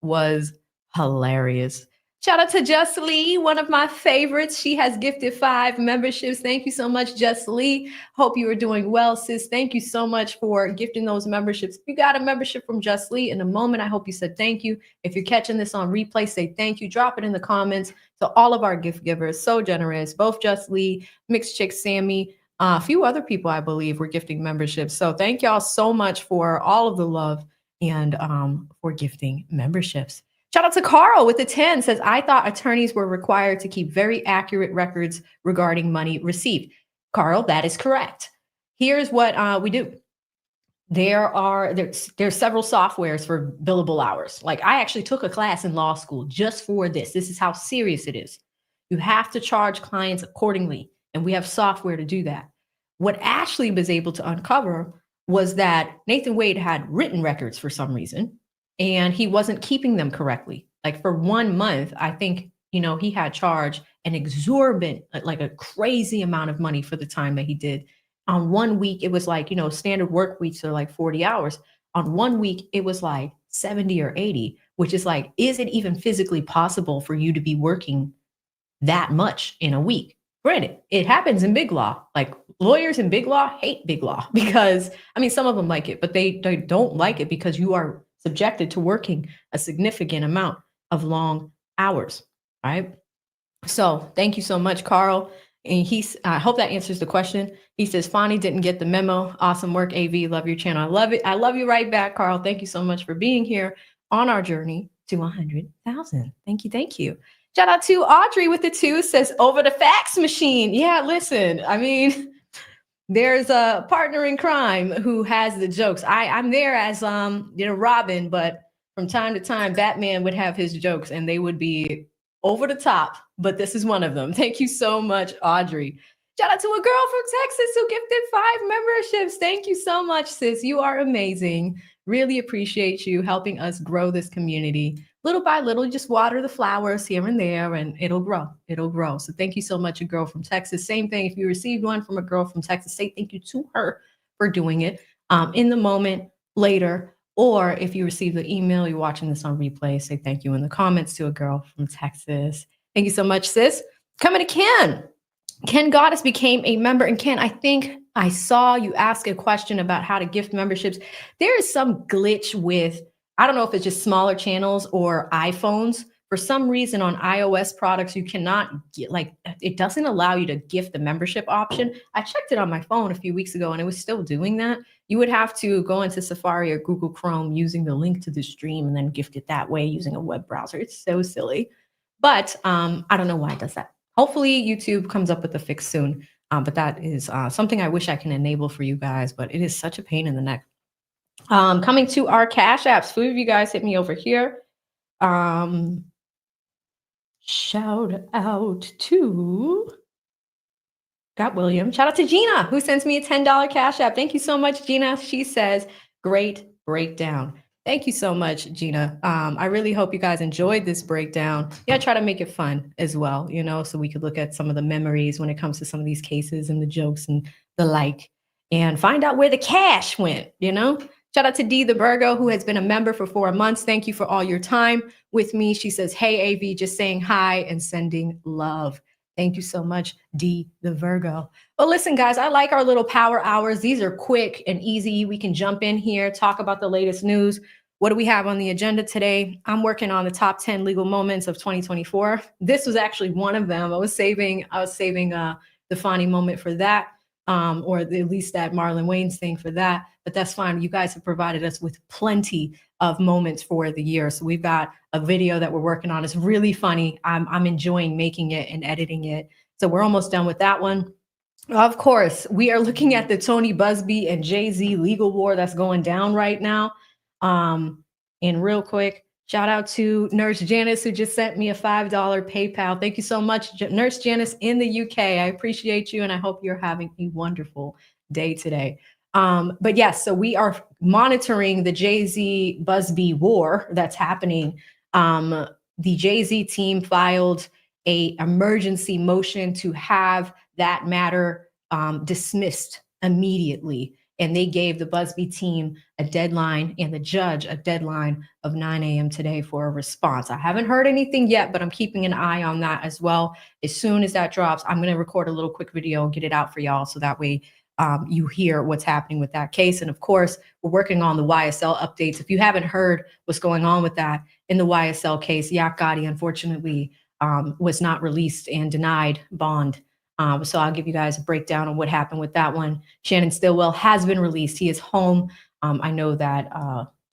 was hilarious. Shout out to Just Lee, one of my favorites. She has gifted 5 memberships. Thank you so much, Just Lee. Hope you are doing well, sis. Thank you so much for gifting those memberships. If you got a membership from Just Lee in a moment, I hope you said thank you. If you're catching this on replay, say thank you. Drop it in the comments to all of our gift givers. So generous. Both Just Lee, Mixed Chick Sammy, a few other people, I believe, were gifting memberships. So thank y'all so much for all of the love and for gifting memberships. Shout out to Carl with the 10 says, I thought attorneys were required to keep very accurate records regarding money received. Carl, that is correct. Here's what we do. There's several softwares for billable hours. Like I actually took a class in law school just for this. This is how serious it is. You have to charge clients accordingly. And we have software to do that. What Ashley was able to uncover was that Nathan Wade had written records for some reason. And he wasn't keeping them correctly. Like for 1 month, I think, he had charged an exorbitant, like a crazy amount of money for the time that he did. On 1 week, it was like, standard work weeks are like 40 hours. On 1 week, it was like 70 or 80, which is like, is it even physically possible for you to be working that much in a week? Granted, it happens in big law. Like lawyers in big law hate big law because, some of them like it, but they don't like it because you are subjected to working a significant amount of long hours, right? So thank you so much, Carl. And I hope that answers the question. He says, Fani didn't get the memo. Awesome work, AV. Love your channel. I love it. I love you right back, Carl. Thank you so much for being here on our journey to 100,000. Thank you. Thank you. Shout out to Audrey with the 2 says, over the fax machine. Yeah, listen, there's a partner in crime who has the jokes. I'm there as Robin, but from time to time, Batman would have his jokes and they would be over the top, but this is one of them. Thank you so much, Audrey. Shout out to a girl from Texas who gifted 5 memberships. Thank you so much, sis. You are amazing. Really appreciate you helping us grow this community. Little by little, just water the flowers here and there, and it'll grow. It'll grow. So thank you so much, a girl from Texas. Same thing. If you received one from a girl from Texas, say thank you to her for doing it in the moment, later. Or if you receive the email, you're watching this on replay, say thank you in the comments to a girl from Texas. Thank you so much, sis. Coming to Ken. Ken Goddess became a member. And Ken, I think I saw you ask a question about how to gift memberships. There is some glitch with, I don't know if it's just smaller channels or iPhones. For some reason on iOS products, you cannot get, it doesn't allow you to gift the membership option. I checked it on my phone a few weeks ago and it was still doing that. You would have to go into Safari or Google Chrome using the link to the stream and then gift it that way using a web browser. It's so silly. But I don't know why it does that. Hopefully YouTube comes up with a fix soon. But that is something I wish I can enable for you guys, but it is such a pain in the neck. Coming to our Cash Apps, few of you guys hit me over here. Shout out to Got William. Shout out to Gina, who sends me a $10 Cash App. Thank you so much, Gina. She says, great breakdown. Thank you so much, Gina. I really hope you guys enjoyed this breakdown. Yeah, try to make it fun as well, so we could look at some of the memories when it comes to some of these cases and the jokes and the like, and find out where the cash went, Shout out to Dee the Virgo, who has been a member for 4 months. Thank you for all your time with me. She says, hey, AV, just saying hi and sending love. Thank you so much, Dee the Virgo. Well, listen, guys, I like our little power hours. These are quick and easy. We can jump in here, talk about the latest news. What do we have on the agenda today? I'm working on the top 10 legal moments of 2024. This was actually one of them. I was saving the Fani moment for that, or at least that Marlon Wayans thing for that. But that's fine. You guys have provided us with plenty of moments for the year. So we've got a video that we're working on. It's really funny. I'm enjoying making it and editing it. So we're almost done with that one. Of course, we are looking at the Tony Busby and Jay-Z legal war that's going down right now. And real quick, shout out to Nurse Janice, who just sent me a $5 PayPal. Thank you so much, Nurse Janice in the UK. I appreciate you, and I hope you're having a wonderful day today. But yes, so we are monitoring the Jay-Z Busby war that's happening. The Jay-Z team filed an emergency motion to have that matter dismissed immediately. And they gave the Busby team a deadline and the judge a deadline of 9 a.m. today for a response. I haven't heard anything yet, but I'm keeping an eye on that as well. As soon as that drops, I'm going to record a little quick video and get it out for y'all. So that way you hear what's happening with that case. And of course, we're working on the YSL updates. If you haven't heard what's going on with that in the YSL case, Yak Gotti, unfortunately, was not released and denied bond. So I'll give you guys a breakdown on what happened with that one. Shannon Stillwell has been released. He is home. I know that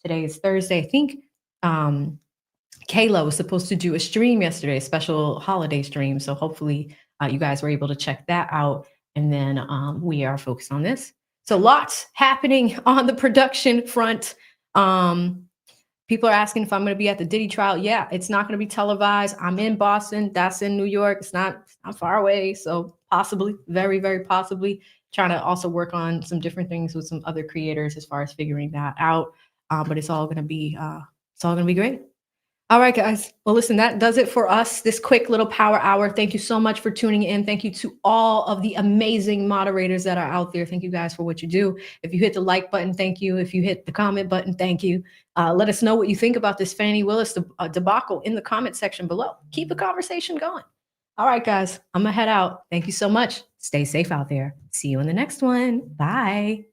today is Thursday. I think Kayla was supposed to do a stream yesterday, a special holiday stream. So hopefully you guys were able to check that out. And then we are focused on this. So lots happening on the production front. People are asking if I'm going to be at the Diddy trial. Yeah, it's not going to be televised. I'm in Boston. That's in New York. It's not far away. So possibly, very, very possibly, trying to also work on some different things with some other creators as far as figuring that out. But it's all going to be great. All right, guys. Well, listen, that does it for us, this quick little power hour. Thank you so much for tuning in. Thank you to all of the amazing moderators that are out there. Thank you guys for what you do. If you hit the like button, thank you. If you hit the comment button, thank you. Let us know what you think about this Fani Willis debacle in the comment section below. Keep the conversation going. All right, guys, I'm going to head out. Thank you so much. Stay safe out there. See you in the next one. Bye.